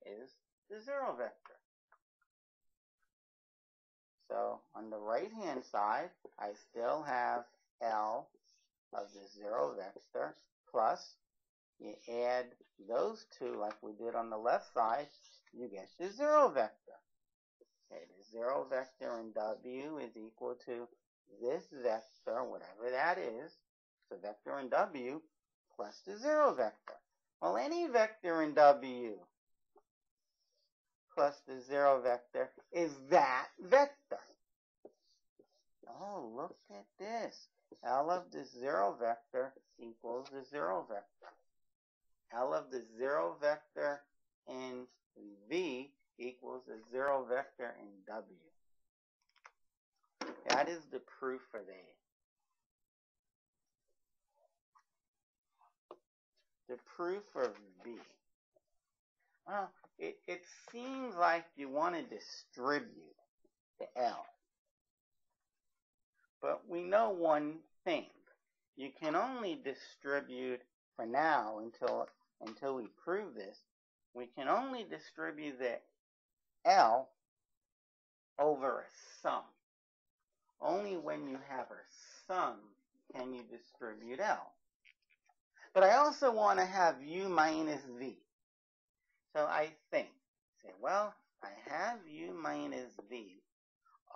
is the zero vector. So on the right-hand side, I still have L of the zero vector plus, you add those two like we did on the left side, you get the zero vector. Okay, the zero vector in W is equal to this vector, whatever that is, the vector in W, plus the zero vector. Well, any vector in W plus the zero vector is that vector. Oh, look at this. L of the zero vector equals the zero vector. L of the zero vector in V equals the zero vector in W. That is the proof for that. The proof of V. Well, it seems like you want to distribute the L. But we know one thing. You can only distribute, for now, until we prove this, we can only distribute the L over a sum. Only when you have a sum can you distribute L. But I also want to have U minus V. So I think, say, well, I have U minus V.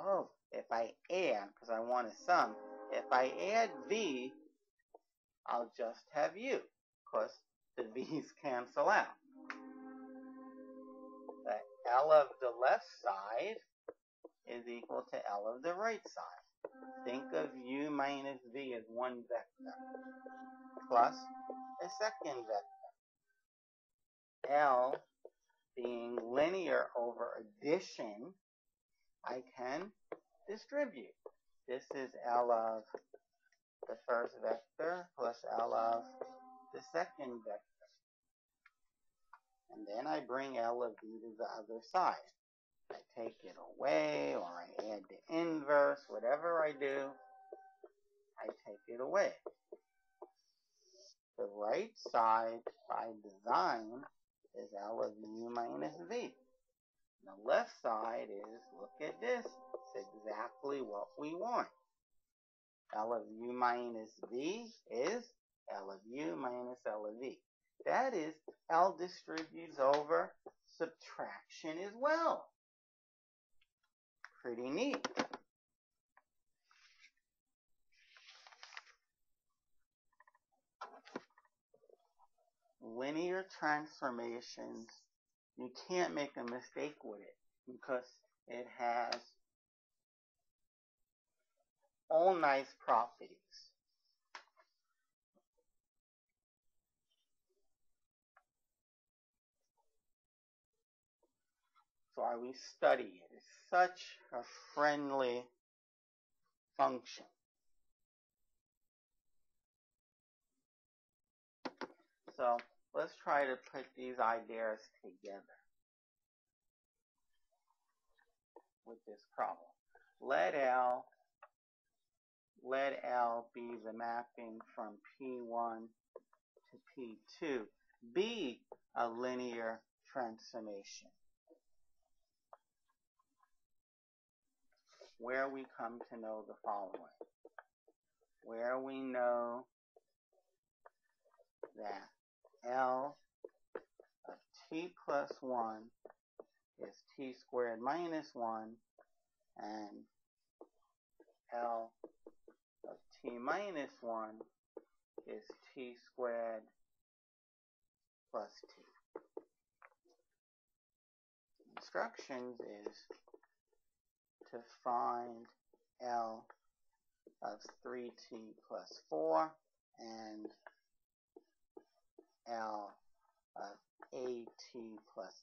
Oh, if I add, because I want a sum, if I add V, I'll just have U, because the V's cancel out. The L of the left side is equal to L of the right side. Think of U minus V as one vector, plus a second vector. L being linear over addition, I can distribute. This is L of the first vector plus L of the second vector. And then I bring L of V to the other side. I take it away, or I add the inverse, whatever I do, I take it away. The right side, by design, is L of U minus V. The left side is, look at this, it's exactly what we want. L of U minus V is L of u minus L of v. That is, L distributes over subtraction as well. Pretty neat. Linear transformations, you can't make a mistake with it because it has all nice properties. So why we study it. It's such a friendly function. So let's try to put these ideas together with this problem. Let L be the mapping from P1 to P2 be a linear transformation where we come to know the following. Where we know that L of t plus 1 is t squared minus 1 and L of t minus 1 is t squared plus t. Instructions is to find L of 3t plus 4 and L of at plus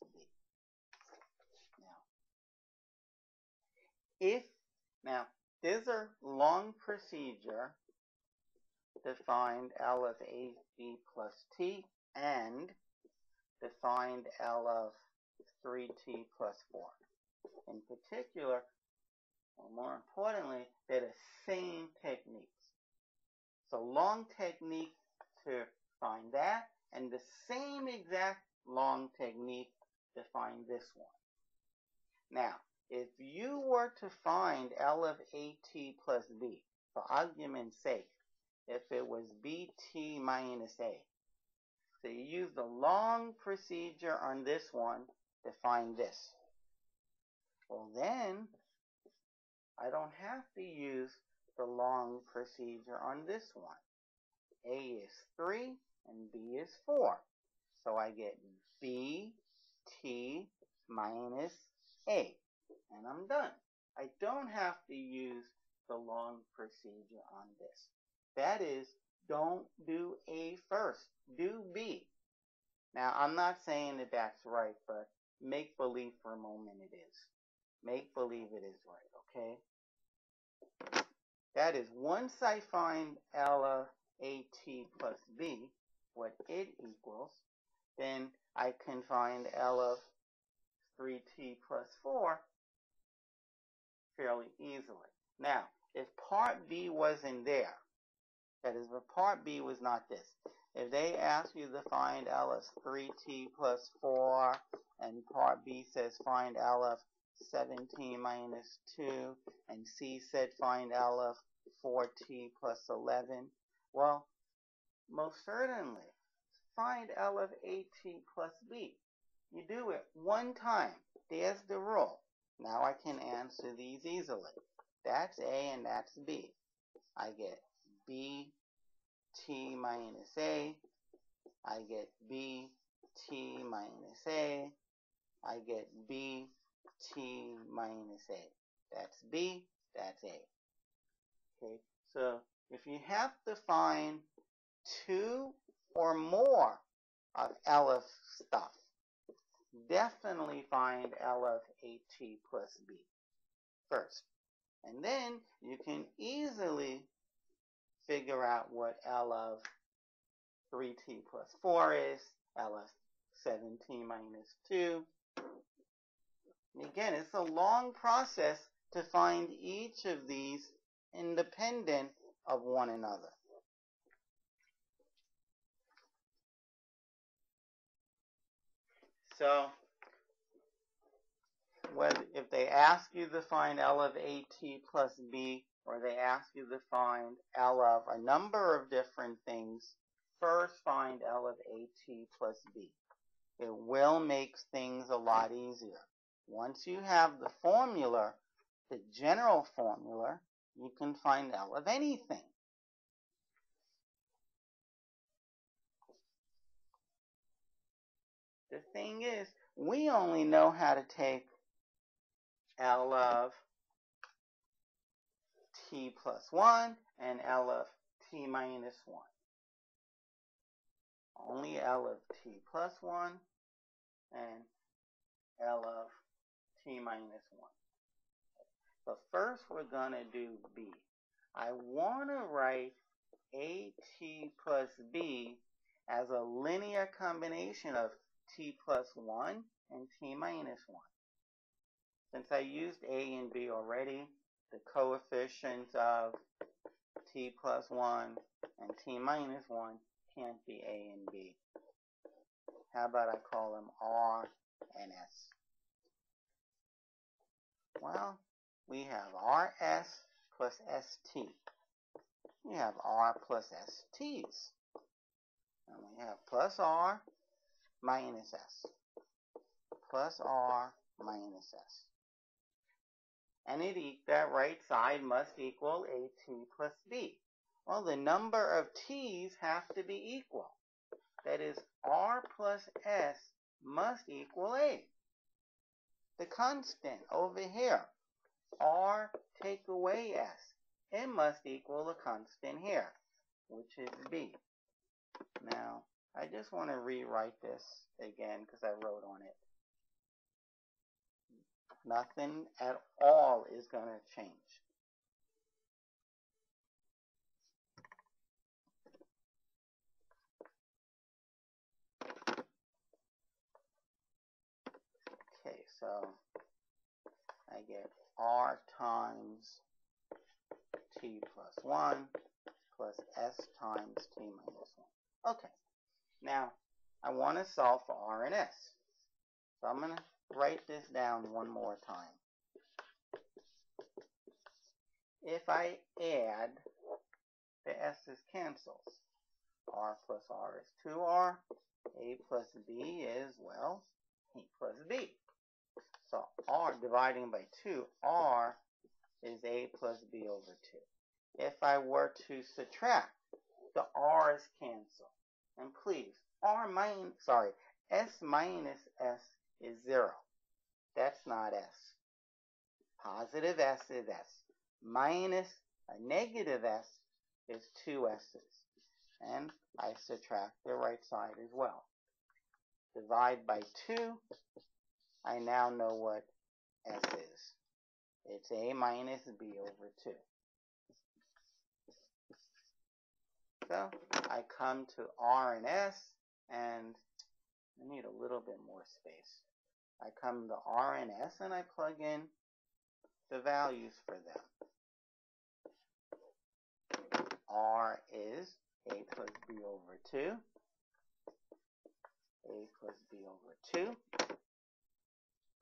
b. Now, there's a long procedure to find L of ab plus t and to find L of 3t plus 4. In particular, or more importantly, they're the same techniques. So long technique to find that, and the same exact long technique to find this one. Now, if you were to find L of at plus b, for argument's sake, if it was bt minus a, so you use the long procedure on this one to find this. Well, then, I don't have to use the long procedure on this one. A is 3 and b is 4. So I get bt minus a. And I'm done. I don't have to use the long procedure on this. That is, don't do A first. Do B. Now, I'm not saying that that's right, but make believe for a moment it is. Make believe it is right, okay? That is, once I find L of at plus b, what it equals, then I can find L of 3t plus 4 fairly easily. Now, if part B wasn't there, that is, if part B was not this, if they ask you to find L of 3t plus 4, and part B says find L of 17 minus 2, and C said find L of 4t plus 11, well, most certainly, find L of at plus b. You do it one time. There's the rule. Now I can answer these easily. That's A and that's B. I get bt minus A. I get bt minus A. I get bt minus A. That's B, that's A. Okay, so if you have to find two or more of L of stuff, definitely find L of at plus b first. And then you can easily figure out what L of 3t plus 4 is, L of 17 minus 2. And again, it's a long process to find each of these independent of one another. So, if they ask you to find L of at plus b, or they ask you to find L of a number of different things, first find L of AT plus B. It will make things a lot easier. Once you have the formula, the general formula, you can find L of anything. The thing is, we only know how to take L of t plus 1 and L of t minus 1. Only L of t plus 1 and L of t minus 1. But first we're going to do B. I want to write AT plus B as a linear combination of t plus 1 and t minus 1. Since I used A and B already, the coefficients of t plus 1 and t minus 1 can't be A and B. How about I call them R and S? Well, we have RS plus ST. We have R plus STs. And we have plus R minus S. Plus R minus S. And that right side must equal AT plus B. Well, the number of T's have to be equal. That is, R plus S must equal A. The constant over here, R take away S, it must equal the constant here, which is B. Now, I just want to rewrite this again because I wrote on it. Nothing at all is going to change. Okay, so I get R times t plus 1 plus S times t minus 1. Okay, now I want to solve for R and S. So I'm going to write this down one more time. If I add, the S's cancels. R plus R is 2R. A plus B is, well, A plus B. So R dividing by 2, R is A plus B over 2. If I were to subtract, the R's cancel. And please, S minus S is 0. That's not S. Positive S is S. Minus a negative S is 2 S's. And I subtract the right side as well. Divide by 2. I now know what S is. It's A minus B over 2. So I come to R and S, and I need a little bit more space. I come to R and S, and I plug in the values for them. R is A plus B over 2. A plus B over 2.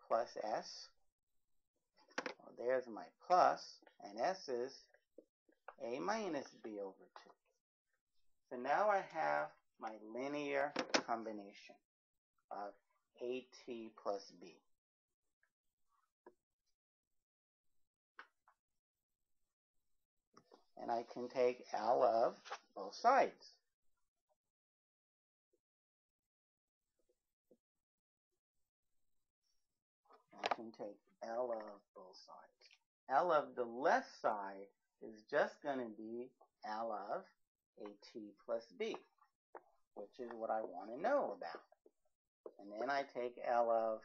Plus S. Well, there's my plus, and S is A minus B over 2. So now I have my linear combination of AT plus B. And I can take L of both sides. I can take L of both sides. L of the left side is just going to be L of AT plus B, which is what I want to know about. And then I take L of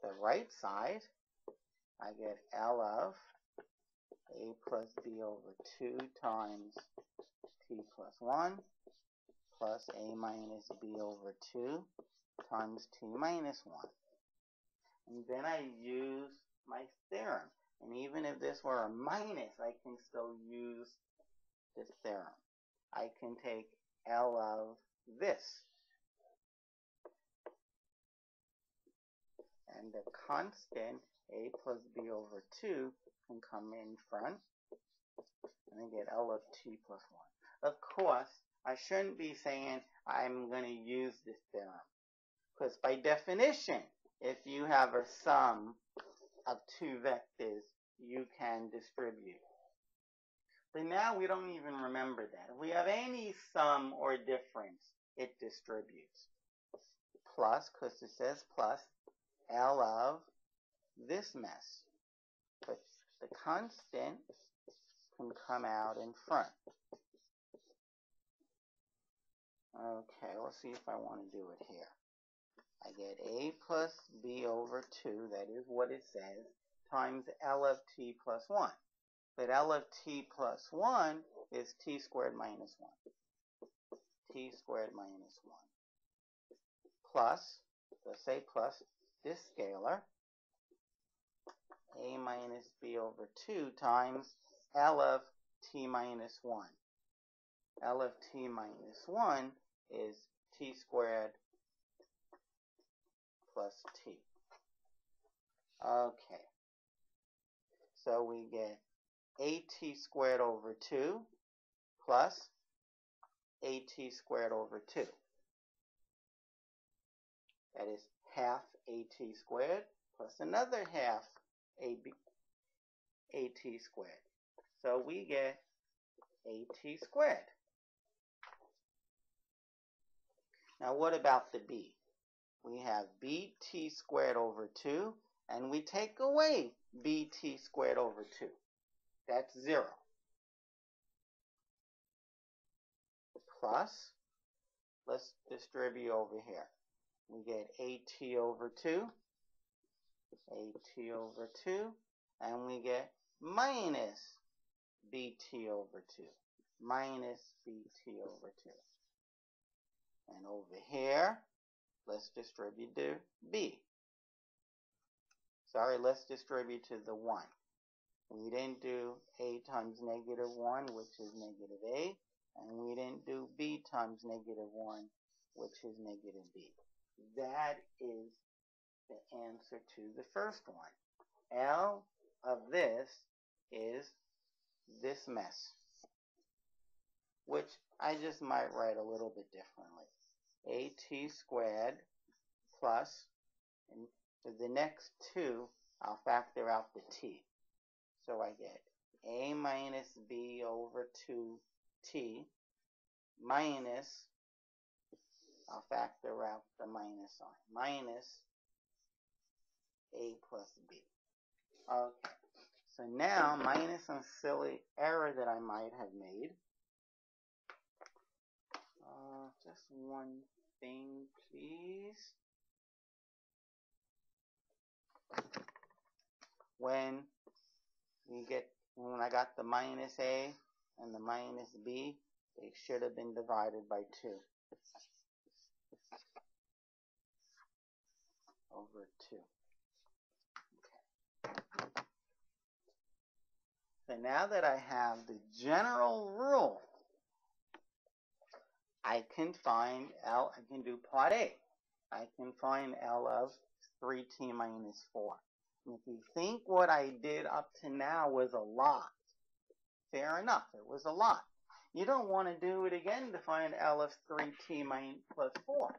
the right side. I get L of A plus B over 2 times T plus 1 plus A minus B over 2 times T minus 1. And then I use my theorem. And even if this were a minus, I can still use this theorem. I can take L of this. And the constant A plus B over 2 can come in front. And I get L of T plus 1. Of course, I shouldn't be saying I'm going to use this theorem. Because by definition, if you have a sum of two vectors, you can distribute. But now we don't even remember that. If we have any sum or difference, it distributes. Plus, because it says plus, L of this mess. But the constant can come out in front. Okay, let's see if I want to do it here. I get a plus b over 2, that is what it says, times L of t plus 1. But L of t plus 1 is t squared minus 1. T squared minus 1. Plus, let's say plus, this scalar, a minus b over 2 times L of t minus 1. L of t minus 1 is t squared plus t. Okay. So we get at squared over 2 plus at squared over 2. That is half at squared plus another half at squared. So we get at squared. Now what about the b? We have bt squared over 2, and we take away bt squared over 2. That's 0. Plus, let's distribute over here. We get at over 2, at over 2, and we get minus bt over 2, minus bt over 2. And over here, let's distribute to b. Sorry, let's distribute to the 1. We didn't do a times negative 1, which is negative a, and we didn't do b times negative 1, which is negative b. That is the answer to the first one. L of this is this mess, which I just might write a little bit differently. At squared plus, and for the next 2, I'll factor out the t. So I get a minus b over 2t minus, I'll factor out the minus sign, minus a plus b. Okay, so now minus some silly error that I might have made. Just one thing, please. When I got the minus a and the minus b, they should have been divided by 2. Over 2. Okay. So now that I have the general rule, I can find L, I can do part A. I can find L of 3t minus 4. And if you think what I did up to now was a lot, fair enough, it was a lot. You don't want to do it again to find L of 3t plus 4.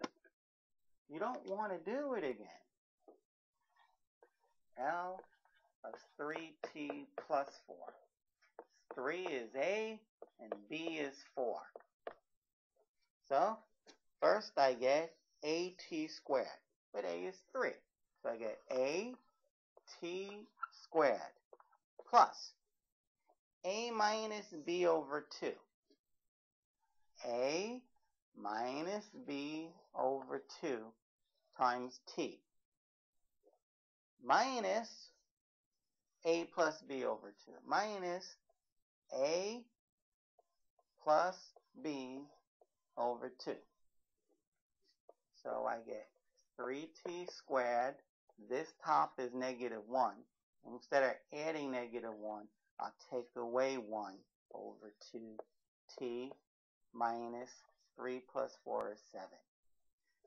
You don't want to do it again. L of 3t plus 4. 3 is A and B is 4. So, first I get at squared, but A is 3. So I get at squared plus A minus B over 2. A minus B over 2 times t minus A plus B over 2 minus A plus B over 2. So I get 3t squared. This top is negative 1. Instead of adding negative 1, I'll take away 1 over 2t minus 3 plus 4 is 7.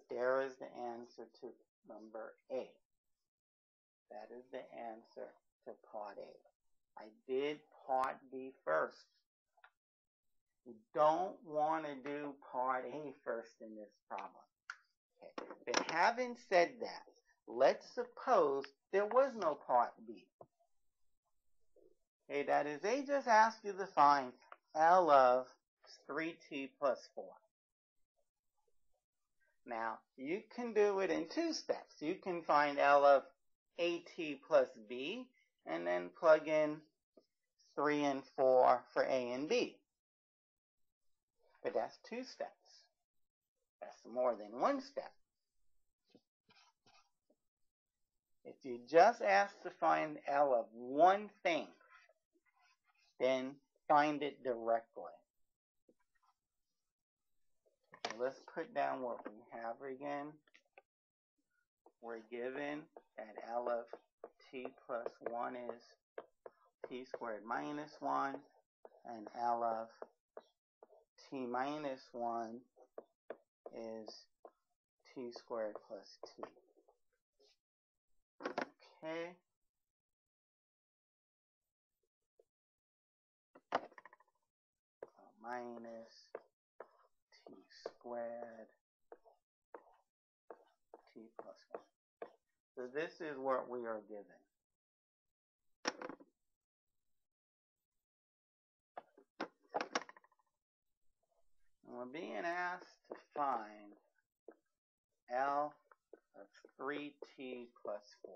There is the answer to number A. That is the answer to part A. I did part B first. We don't want to do part A first in this problem. Okay. But having said that, let's suppose there was no part B. Okay, that is, they just ask you to find L of 3t plus 4. Now, you can do it in two steps. You can find L of AT plus B, and then plug in 3 and 4 for A and B. But that's two steps. That's more than one step. If you just ask to find L of one thing, then find it directly. So let's put down what we have again. We're given that L of t plus 1 is t squared minus 1, and L of t minus 1 is t squared plus t. Okay. So minus t squared t plus 1. So this is what we are given. And we're being asked to find L of 3t plus 4.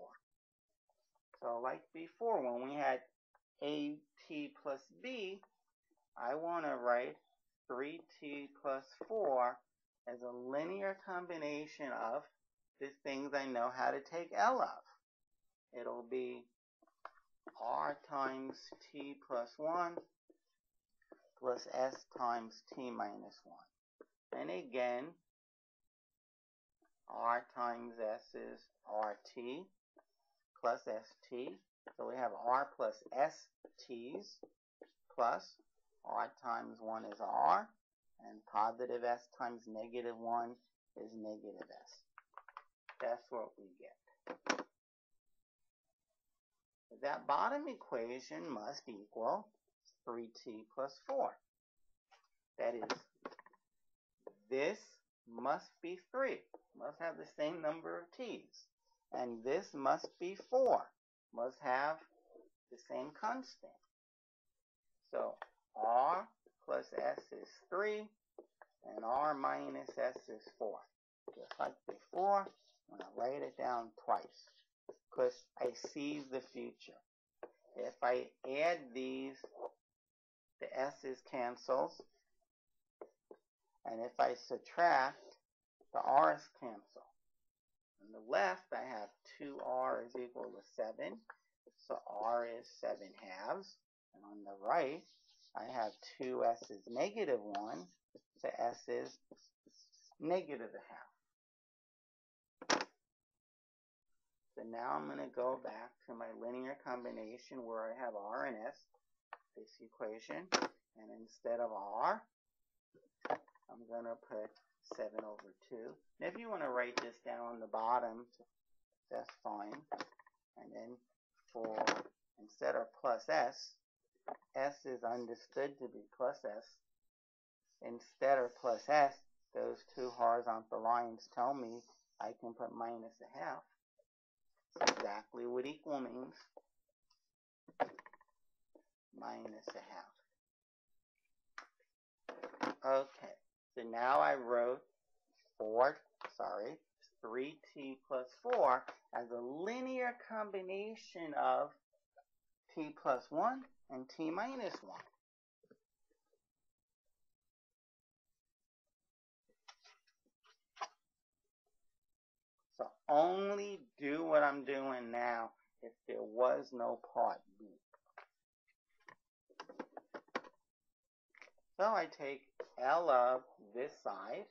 So like before, when we had AT plus B, I want to write 3t plus 4 as a linear combination of the things I know how to take L of. It'll be R times t plus 1 plus S times t minus 1. And again, R times S is RT plus ST. So we have R plus ST's plus R times 1 is R, and positive S times negative 1 is negative S. That's what we get. That bottom equation must equal 3t plus 4. That is, this must be 3, must have the same number of t's. And this must be 4, must have the same constant. So R plus S is 3, and R minus S is 4. Just like before, I'm going to write it down twice, because I see the future. If I add these, the S's cancels, and if I subtract, the R's cancel. On the left, I have 2R is equal to 7, so R is 7 halves. And on the right, I have 2S is negative 1, so S is negative a half. So now I'm going to go back to my linear combination where I have R and S, this equation, and instead of R, I'm going to put 7 over 2. And if you want to write this down on the bottom, that's fine. And then for, instead of plus S, S is understood to be plus S. Instead of plus S, those two horizontal lines tell me I can put minus a half. That's exactly what equal means. Minus a half. Okay, so now I wrote 3t plus 4 as a linear combination of t plus 1 and t minus 1. So only do what I'm doing now if there was no part B. So I take L of this side,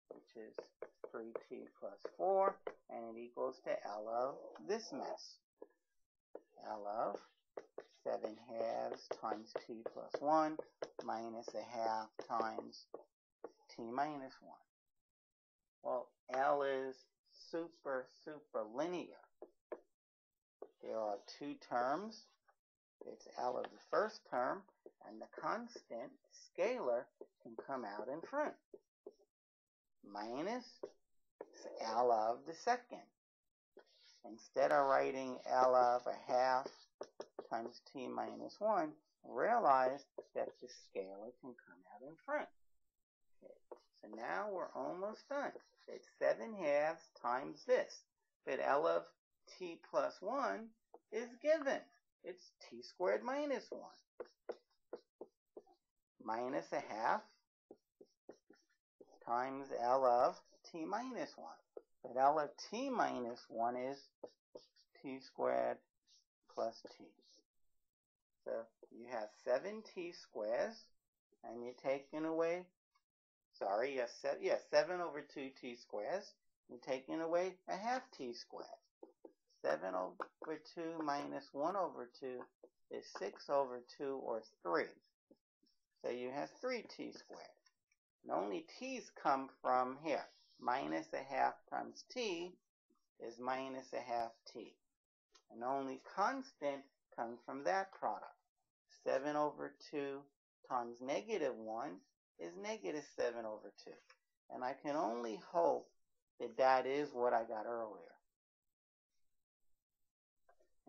which is 3t plus 4, and it equals to L of this mess. L of 7 halves times t plus 1 minus a half times t minus 1. Well, L is super linear. There are two terms it's L of the first term, and the constant scalar can come out in front. Minus L of the second. Instead of writing L of a half times t minus 1, realize that the scalar can come out in front. Okay, so now we're almost done. It's 7 halves times this. But L of t plus 1 is given. It's t squared minus 1. Minus a half times L of t minus 1. But L of t minus 1 is t squared plus t. So you have 7t squares, and you're taking away, 7 over 2t squares. You're taking away a half t squared. 7 over 2 minus 1 over 2 is 6 over 2, or 3. So you have 3t squared. And only t's come from here. Minus a half times t is minus a half t. And only constant comes from that product. 7 over 2 times negative 1 is negative 7 over 2. And I can only hope that that is what I got earlier.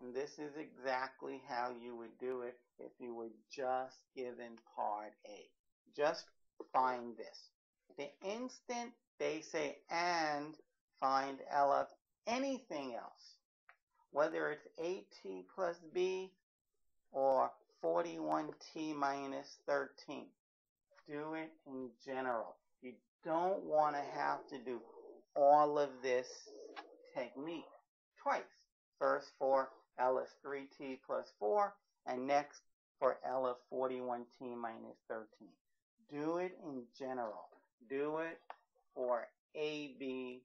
And this is exactly how you would do it if you were just given part A. Just find this. The instant they say and find L of anything else, whether it's AT plus B or 41t minus 13, do it in general. You don't want to have to do all of this technique twice. First for L of 3t plus 4, and next for L of 41t minus 13. Do it in general. Do it for AB,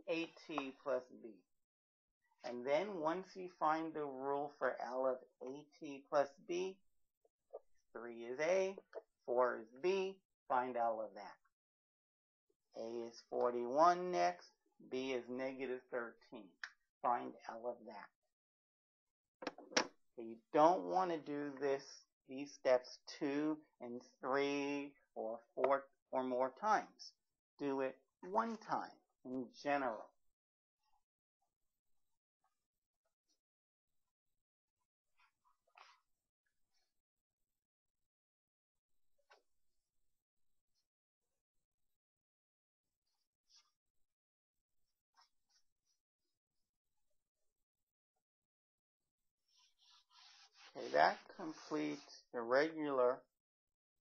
AT plus B. And then once you find the rule for L of AT plus B, 3 is A, 4 is B, find L of that. A is 41 next, B is negative 13. Find L of that. So you don't want to do these steps 2 and 3 or 4 or more times. Do it one time in general. Okay, that completes the regular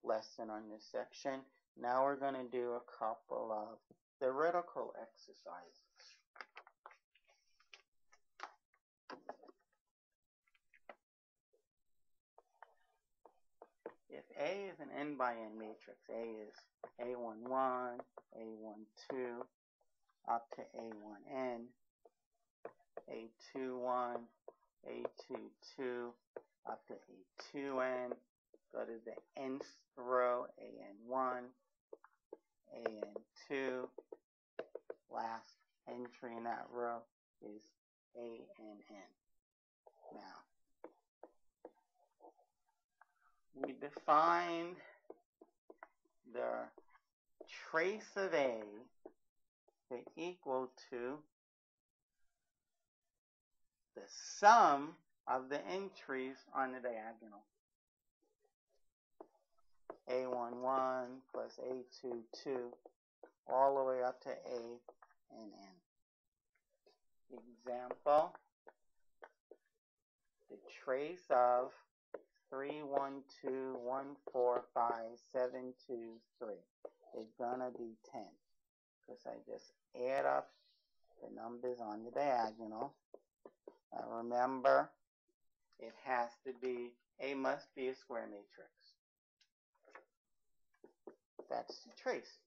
lesson on this section. Now we're going to do a couple of theoretical exercises. If A is an n by n matrix, A is A11, A12, up to A1n, A21, A22, up to A2n, go to the nth row, AN1, AN2, last entry in that row is ANN. Now, we defined the trace of A to equal to the sum of the entries on the diagonal. A11 plus A22 all the way up to ANN. Example, the trace of 3, 1, 2, 1, 4, 5, 7, 2, 3 is gonna be 10, because I just add up the numbers on the diagonal. Now remember, it has to be, A must be a square matrix. That's the trace.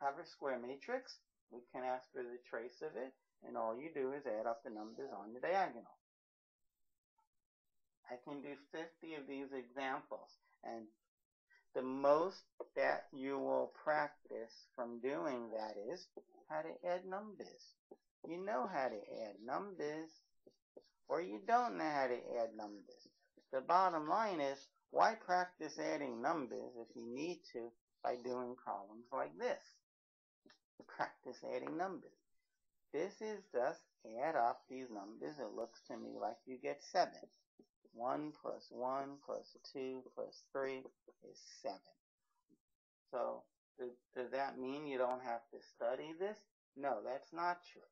Have a square matrix, we can ask for the trace of it, and all you do is add up the numbers on the diagonal. I can do 50 of these examples, and the most that you will practice from doing that is how to add numbers. You know how to add numbers, or you don't know how to add numbers. the bottom line is, why practice adding numbers if you need to by doing problems like this? Practice adding numbers. This is just add up these numbers. It looks to me like you get 7. 1 plus 1 plus 2 plus 3 is 7. So does that mean you don't have to study this? No, that's not true.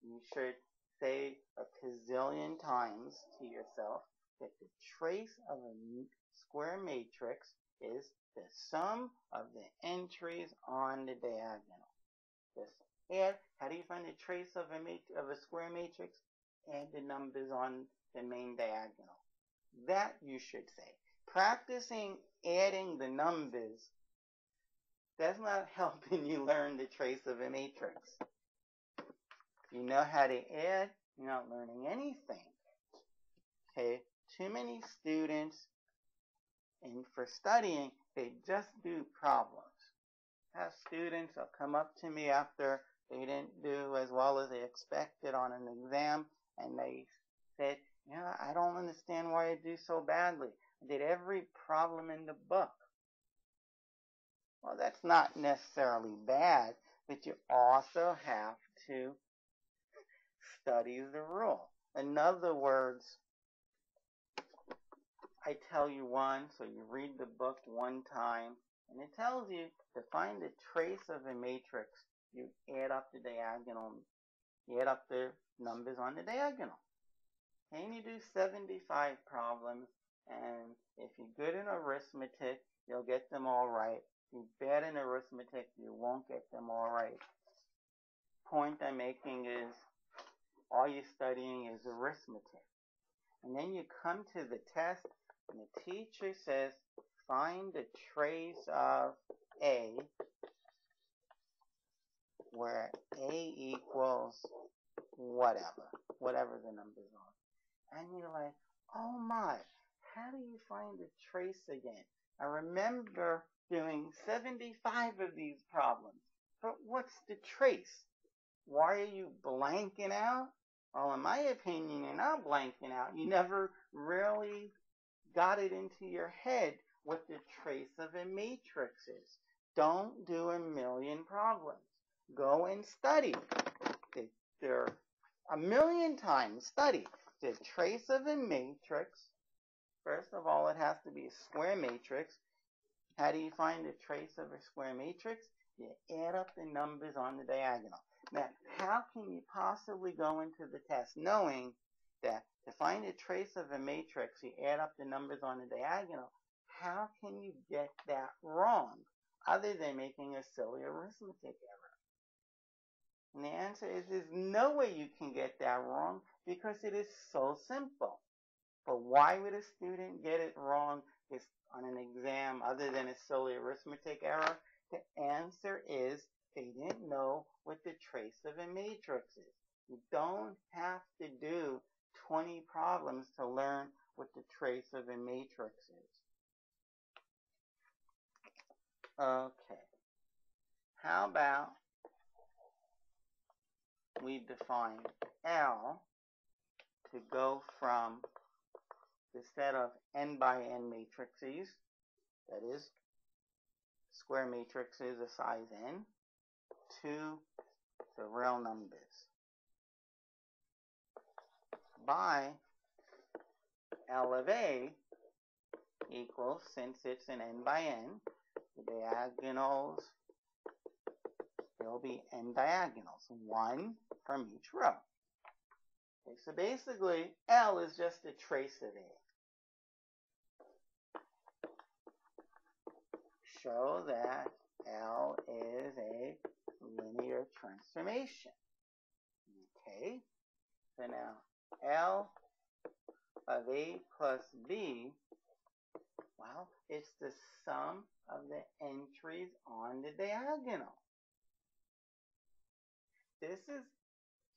You should say a gazillion times to yourself that the trace of a square matrix is the sum of the entries on the diagonal. Just add. How do you find the trace of a square matrix? Add the numbers on the main diagonal. That you should say. Practicing adding the numbers, that's not helping you learn the trace of a matrix. You know how to add, you're not learning anything. Okay, too many students, and for studying, they just do problems. I have students that'll come up to me after they didn't do as well as they expected on an exam, and they said, I don't understand why I do so badly. I did every problem in the book. Well, that's not necessarily bad, but you also have to study the rule. In other words, I tell you once, so you read the book one time, and it tells you to find the trace of a matrix. You add up the diagonal, you add up the numbers on the diagonal. And you do 75 problems, and if you're good in arithmetic, you'll get them all right. If you're bad in arithmetic, you won't get them all right. Point I'm making is, all you're studying is arithmetic. And then you come to the test, and the teacher says, find the trace of A, where A equals whatever the numbers are. And you're like, oh my, how do you find the trace again? I remember doing 75 of these problems, but what's the trace? Why are you blanking out? Well, in my opinion, you're not blanking out. You never really got it into your head what the trace of a matrix is. Don't do a million problems. Go and study. There are a million times study. The trace of a matrix, first of all, it has to be a square matrix. How do you find the trace of a square matrix? You add up the numbers on the diagonal. Now, how can you possibly go into the test knowing that to find the trace of a matrix, you add up the numbers on the diagonal? How can you get that wrong other than making a silly arithmetic error? And the answer is there's no way you can get that wrong because it is so simple. But why would a student get it wrong on an exam other than a silly arithmetic error? The answer is they didn't know what the trace of a matrix is. You don't have to do 20 problems to learn what the trace of a matrix is. Okay. How about we define L to go from the set of n by n matrices, that is, square matrices of size n, to the real numbers by L of A equals, since it's an n by n, the diagonals, there'll be n diagonals, one from each row. Okay, so basically, L is just a trace of A. Show that L is a linear transformation. Okay, so now L of A plus B, well, it's the sum of the entries on the diagonal. This is,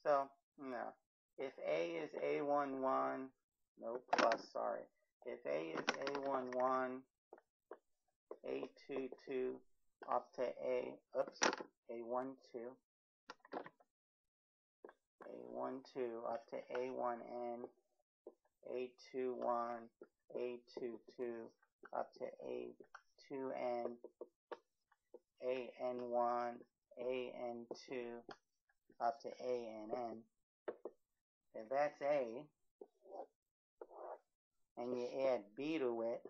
so, no, if A is A11, no plus, sorry. If A is A11, A22 up to A12, A12 up to A1n, A21, A22, up to A2n, AN1, AN2, up to ANN. If that's A, and you add B to it,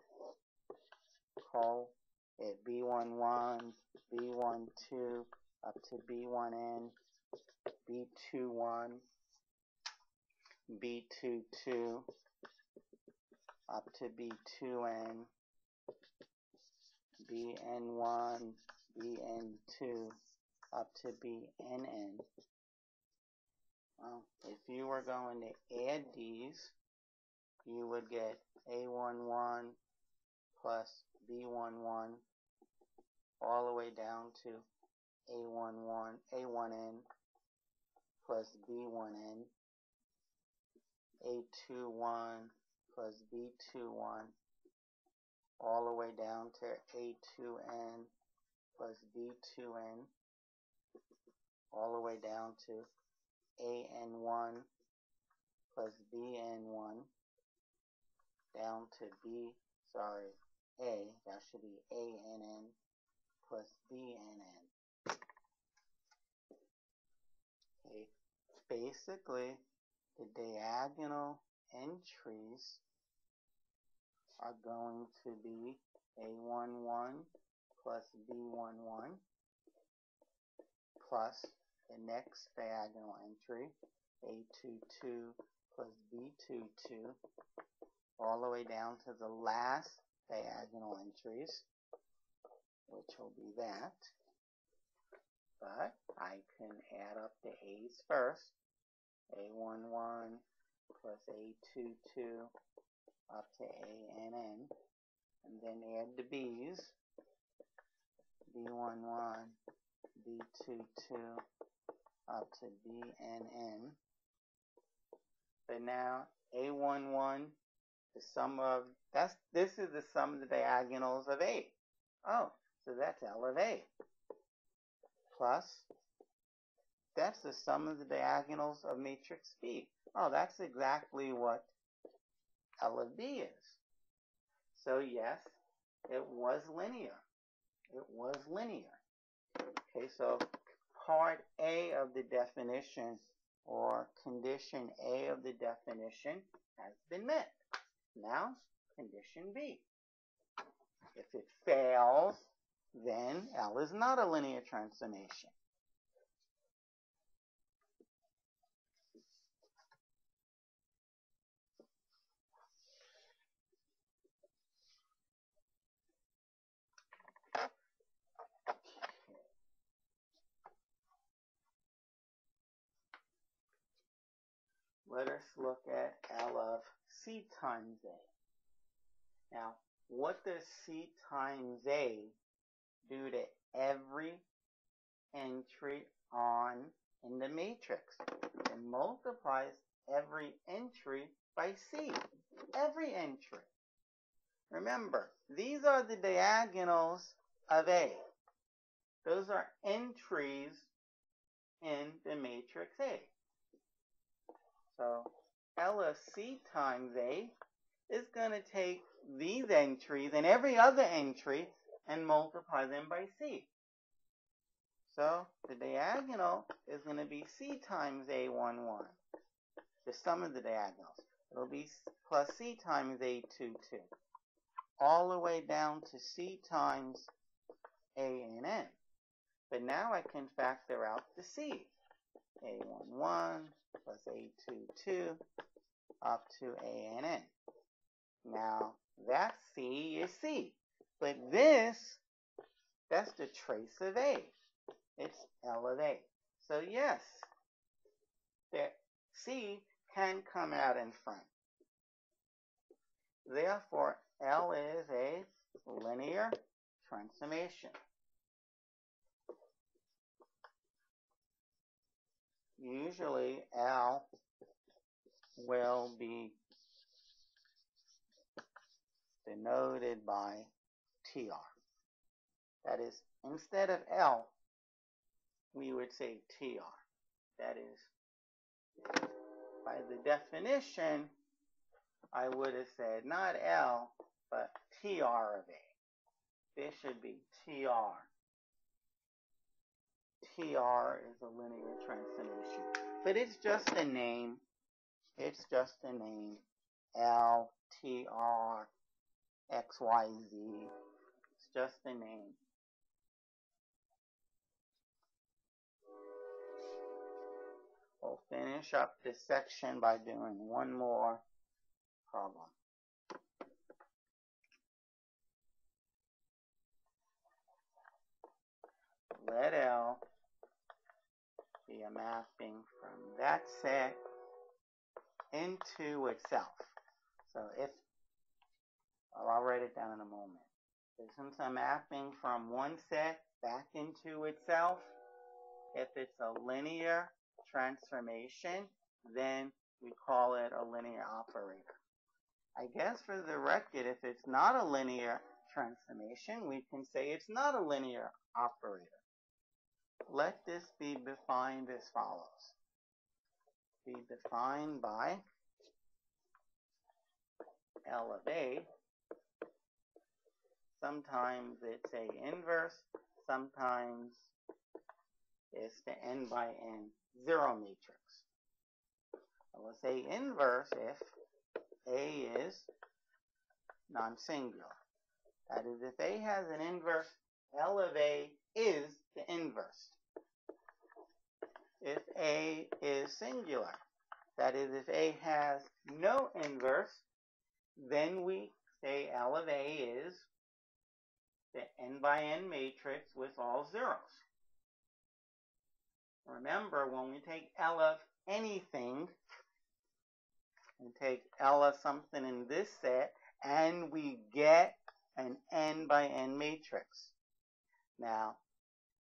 call it B11, B12, up to B1n, B21, B22, up to B2n, BN1, BN2, up to BNN. Well, if you were going to add these, you would get A11 plus B11 all the way down to A1n plus B1n, A21 plus B21 all the way down to A2n plus B2n all the way down to AN1 plus BN1 down to A, that should be ANN plus BNN. Okay, basically, the diagonal entries are going to be A11 plus B11 plus the next diagonal entry, A22 plus B22, all the way down to the last diagonal entries, which will be that. But I can add up the A's first. A11 plus A22 up to ANN, and then add the B's. B11, B22 up to BNN. But now A11, the sum of this is the sum of the diagonals of A. Oh, so that's L of A. Plus, that's the sum of the diagonals of matrix B. Oh, that's exactly what L of B is. So yes, it was linear. It was linear. Okay, so part A of the definition, or condition A of the definition, has been met. Now, condition B. If it fails, then L is not a linear transformation. Let us look at L of C times A. Now, what does C times A do to every entry in the matrix? It multiplies every entry by C. Every entry. Remember, these are the diagonals of A. Those are entries in the matrix A. So L of C times A is going to take these entries and every other entry and multiply them by C. So the diagonal is going to be C times A11, the sum of the diagonals. It'll be plus C times A22, all the way down to C times ANN. But now I can factor out the C. A11 plus A22 up to ANN. Now, that C is C. But that's the trace of A. It's L of A. So yes, the C can come out in front. Therefore, L is a linear transformation. Usually, L will be denoted by TR. That is, instead of L, we would say TR. That is, by the definition, I would have said not L, but TR of A. This should be TR. TR is a linear transformation. But it's just a name. It's just a name. L, TR, XYZ. It's just a name. We'll finish up this section by doing one more problem. Let L be a mapping from that set into itself. So if, I'll write it down in a moment. Since I'm mapping from one set back into itself, if it's a linear transformation, then we call it a linear operator. I guess for the record, if it's not a linear transformation, we can say it's not a linear operator. Let this be defined as follows. Be defined by L of A. Sometimes it's A inverse, sometimes it's the n by n zero matrix. We'll say inverse if A is non-singular. That is, if A has an inverse, L of A is the inverse. If A is singular, that is, if A has no inverse, then we say L of A is the n by n matrix with all zeros. Remember, when we take L of anything, we take L of something in this set, and we get an n by n matrix. Now,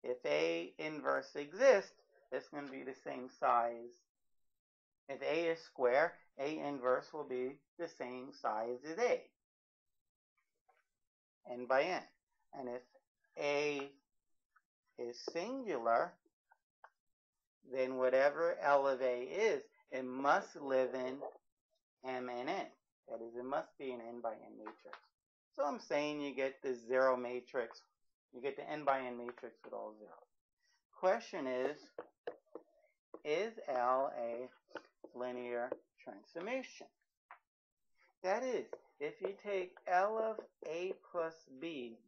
if A inverse exists, it's going to be the same size. If A is square, A inverse will be the same size as A, n by n. And if A is singular, then whatever L of A is, it must live in M and N. That is, it must be an n by n matrix. So I'm saying you get the zero matrix. You get the n by n matrix with all zeros. Question is L a linear transformation? That is, if you take L of A plus B,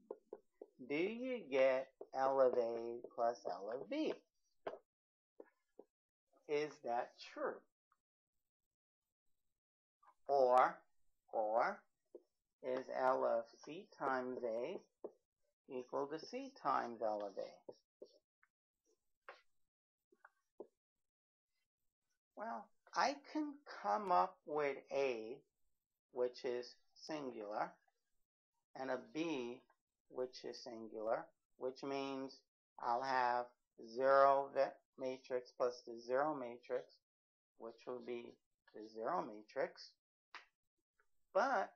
do you get L of A plus L of B? Is that true? Or is L of C times A equal to C times L of A? Well, I can come up with A, which is singular, and a B, which is singular, which means I'll have zero matrix plus the zero matrix, which will be the zero matrix. But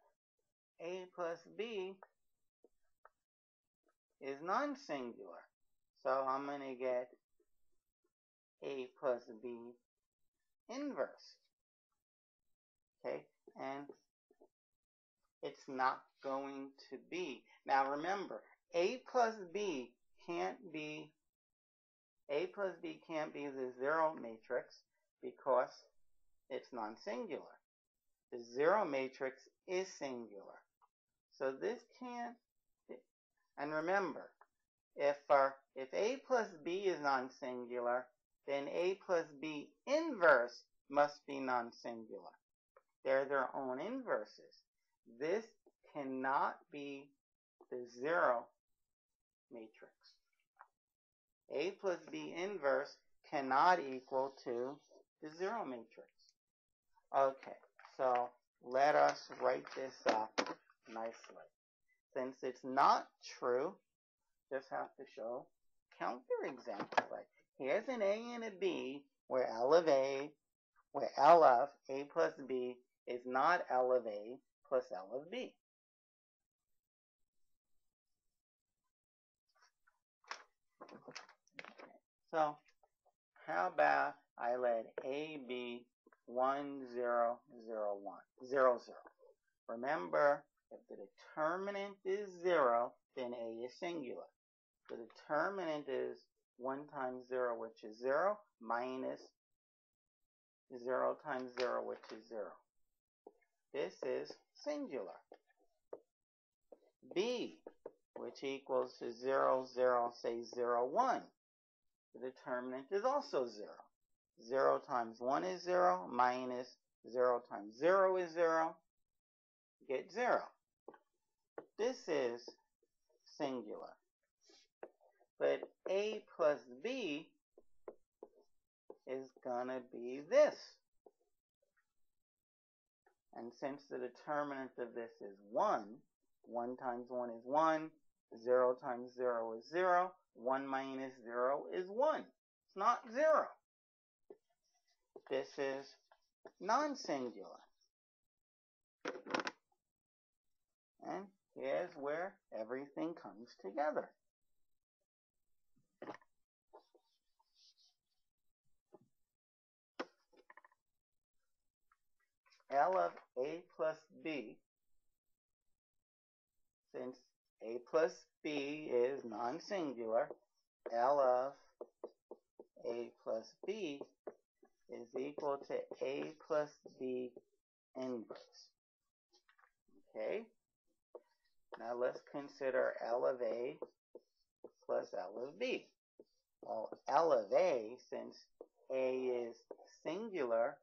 A plus B is non-singular. So I'm going to get A plus B inverse. Okay, and it's not going to be. Now remember, A plus B can't be the zero matrix because it's non-singular. The zero matrix is singular. So this can't, and remember, if A plus B is non-singular, then A plus B inverse must be non-singular. They're their own inverses. This cannot be the zero matrix. A plus B inverse cannot equal to the zero matrix. Okay, so let us write this up nicely. Since it's not true, just have to show counterexamples. Like here's an A and a B where L of A plus B is not L of A plus L of B. So how about I let A be 1, 0, 0, 1, 0, 0. Remember, if the determinant is 0, then A is singular. The determinant is 1 times 0, which is 0, minus 0 times 0, which is 0. This is singular. B, which equals to 0, 0, say 0, 1. The determinant is also 0. 0 times 1 is 0, minus 0 times 0 is 0. Get 0. This is singular. But A plus B is going to be this. And since the determinant of this is 1, 1 times 1 is 1, 0 times 0 is 0, 1 minus 0 is 1. It's not 0. This is non-singular. And here's where everything comes together. L of A plus B, since A plus B is non-singular, L of A plus B is equal to A plus B inverse. Okay? Now let's consider L of A plus L of B. Well, L of A, since A is singular,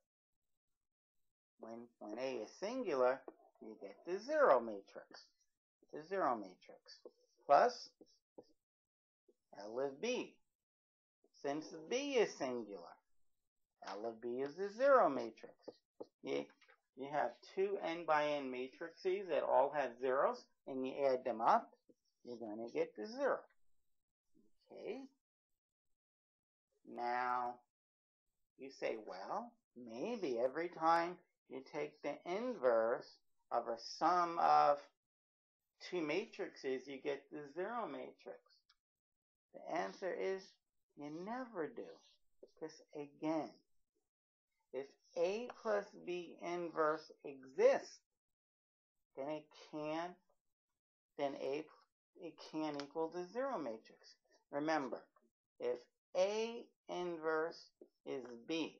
when A is singular, you get the 0 matrix. The 0 matrix. Plus L of B. Since B is singular, L of B is the 0 matrix. You have two n by n matrices that all have zeros, and you add them up, you're going to get the 0. Okay? Now, you say, well, maybe every time you take the inverse of a sum of two matrices, you get the 0 matrix. The answer is you never do. Because again, if A plus B inverse exists, then it can equal the 0 matrix. Remember, if A inverse is B,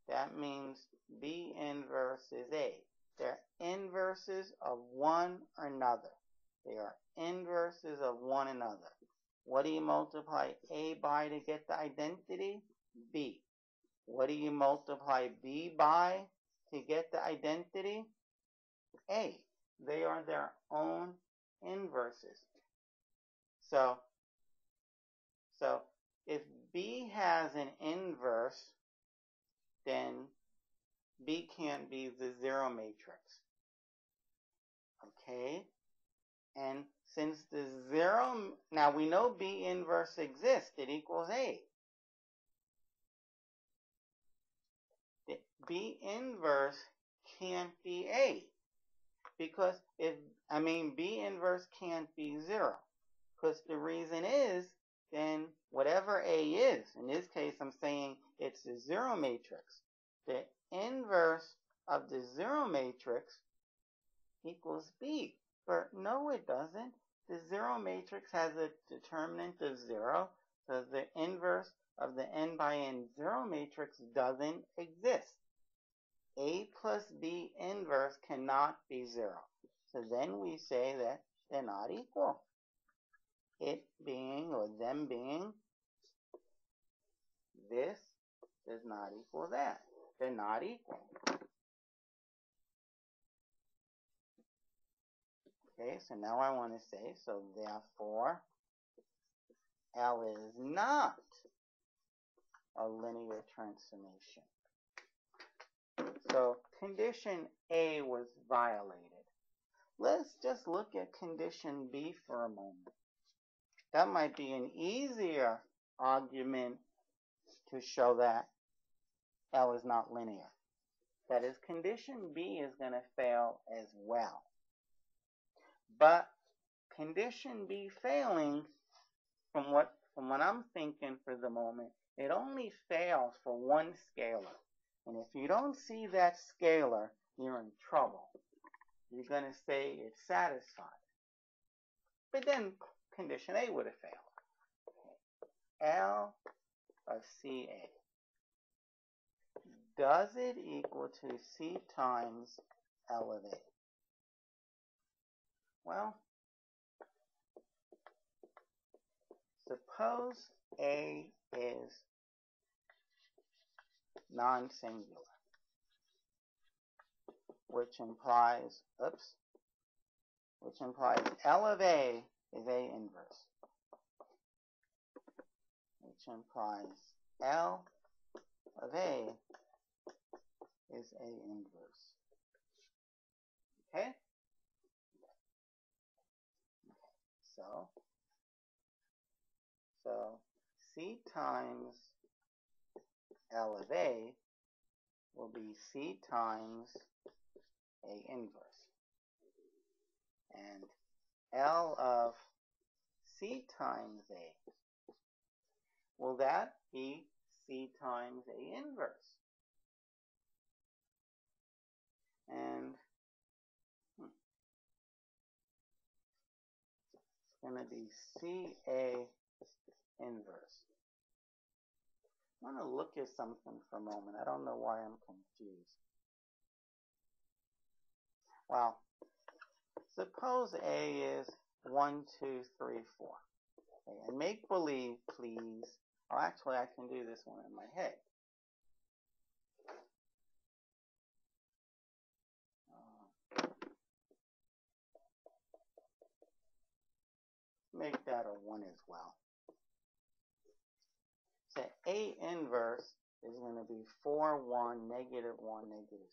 that means B inverse is A. They're inverses of one another. They are inverses of one another. What do you multiply A by to get the identity? B. What do you multiply B by to get the identity? A. They are their own inverses. So if B has an inverse, then B can't be the 0 matrix. Okay? And since the 0, now we know B inverse exists, it equals A. B inverse can't be A. Because B inverse can't be 0. Because the reason is, then whatever A is, in this case I'm saying it's the 0 matrix. The inverse of the 0 matrix equals B. But no, it doesn't. The 0 matrix has a determinant of 0, so the inverse of the n by n 0 matrix doesn't exist. A plus B inverse cannot be 0. So then we say that they're not equal. It being, or them being, this does not equal that. They're not equal. Okay, so now I want to say, so therefore, L is not a linear transformation. So condition A was violated. Let's just look at condition B for a moment. That might be an easier argument to show that L is not linear. That is, condition B is going to fail as well. But condition B failing, from what I'm thinking for the moment, it only fails for one scalar. And if you don't see that scalar, you're in trouble. you're going to say it's satisfied. But then condition A would have failed. L of CA. Does it equal to C times L of A? Well, suppose A is non-singular, which implies L of A is A inverse, which implies L of A is A inverse. Okay? So C times L of A will be C times A inverse. And L of C times A, will that be C times A inverse? And it's going to be CA inverse. I want to look at something for a moment. I don't know why I'm confused. Well, suppose A is 1, 2, 3, 4. Okay, and make believe, please. Oh, actually, I can do this one in my head. Make that a 1 as well. So A inverse is going to be 4, 1, negative 1, negative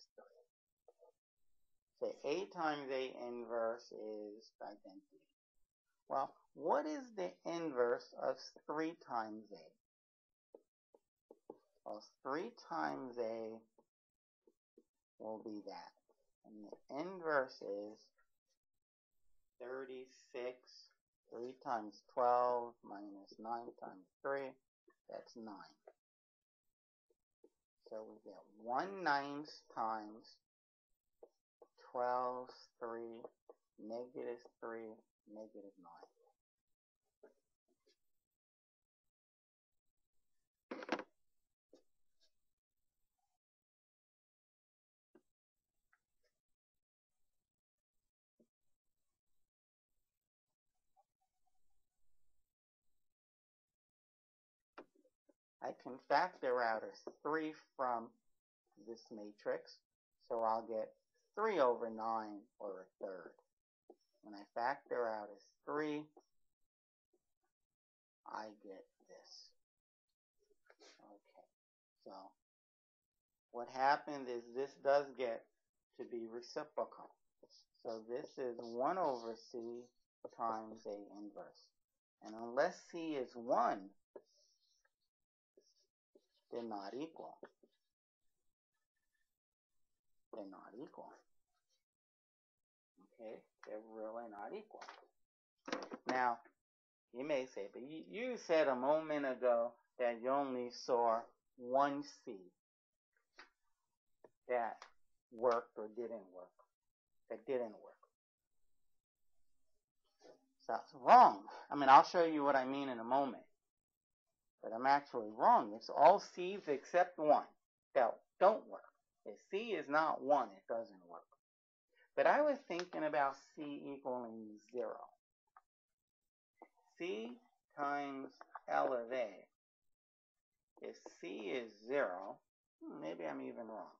3. So A times A inverse is identity. Well, what is the inverse of 3 times A? Well, 3 times A will be that. And the inverse is 36. 3 times 12 minus 9 times 3, that's 9. So we get 1/9 times 12, 3, negative 3, negative 9. I can factor out as 3 from this matrix, so I'll get 3 over 9, or a third. When I factor out as 3, I get this. Okay, so what happens is this does get to be reciprocal. So this is 1 over C times A inverse. And unless C is 1, they're not equal. They're not equal. Okay, they're really not equal. Now, you may say, but you said a moment ago that you only saw one C that worked or didn't work. That didn't work. So that's wrong. I mean, I'll show you what I mean in a moment. But I'm actually wrong. It's all C's except 1 that don't work. If C is not 1, it doesn't work. But I was thinking about C equaling 0. C times L of A. If C is 0, maybe I'm even wrong,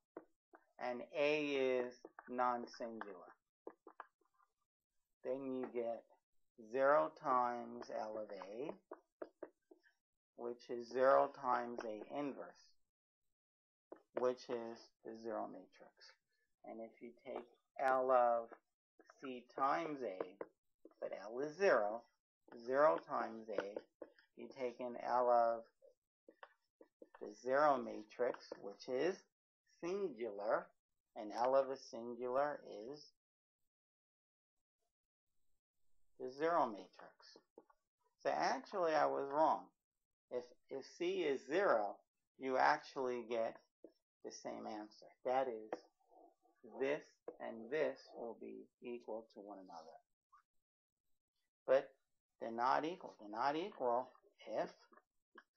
and A is non-singular, then you get 0 times L of A, which is 0 times A inverse, which is the 0 matrix. And if you take L of C times A, but L is 0, 0 times A, you take in L of the 0 matrix, which is singular, and L of a singular is the 0 matrix. So actually I was wrong. If C is 0, you actually get the same answer. That is this and this will be equal to one another. But they're not equal. They're not equal if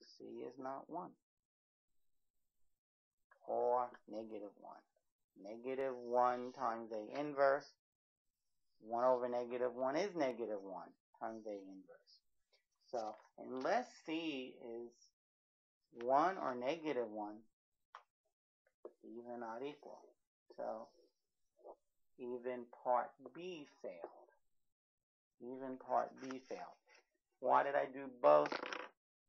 C is not 1 or negative 1. Negative 1 times A inverse. 1 over negative 1 is negative 1 times A inverse. So unless C is 1 or negative 1, these are not equal. So even part B failed. Even part B failed. Why did I do both?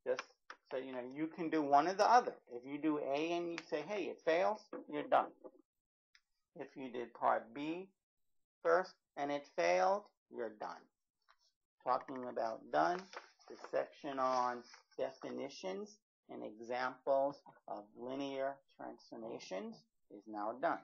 Just so you know, you can do one or the other. If you do A and you say, hey, it fails, you're done. If you did part B first and it failed, you're done. Talking about done, the section on definitions and examples of linear transformations is now done.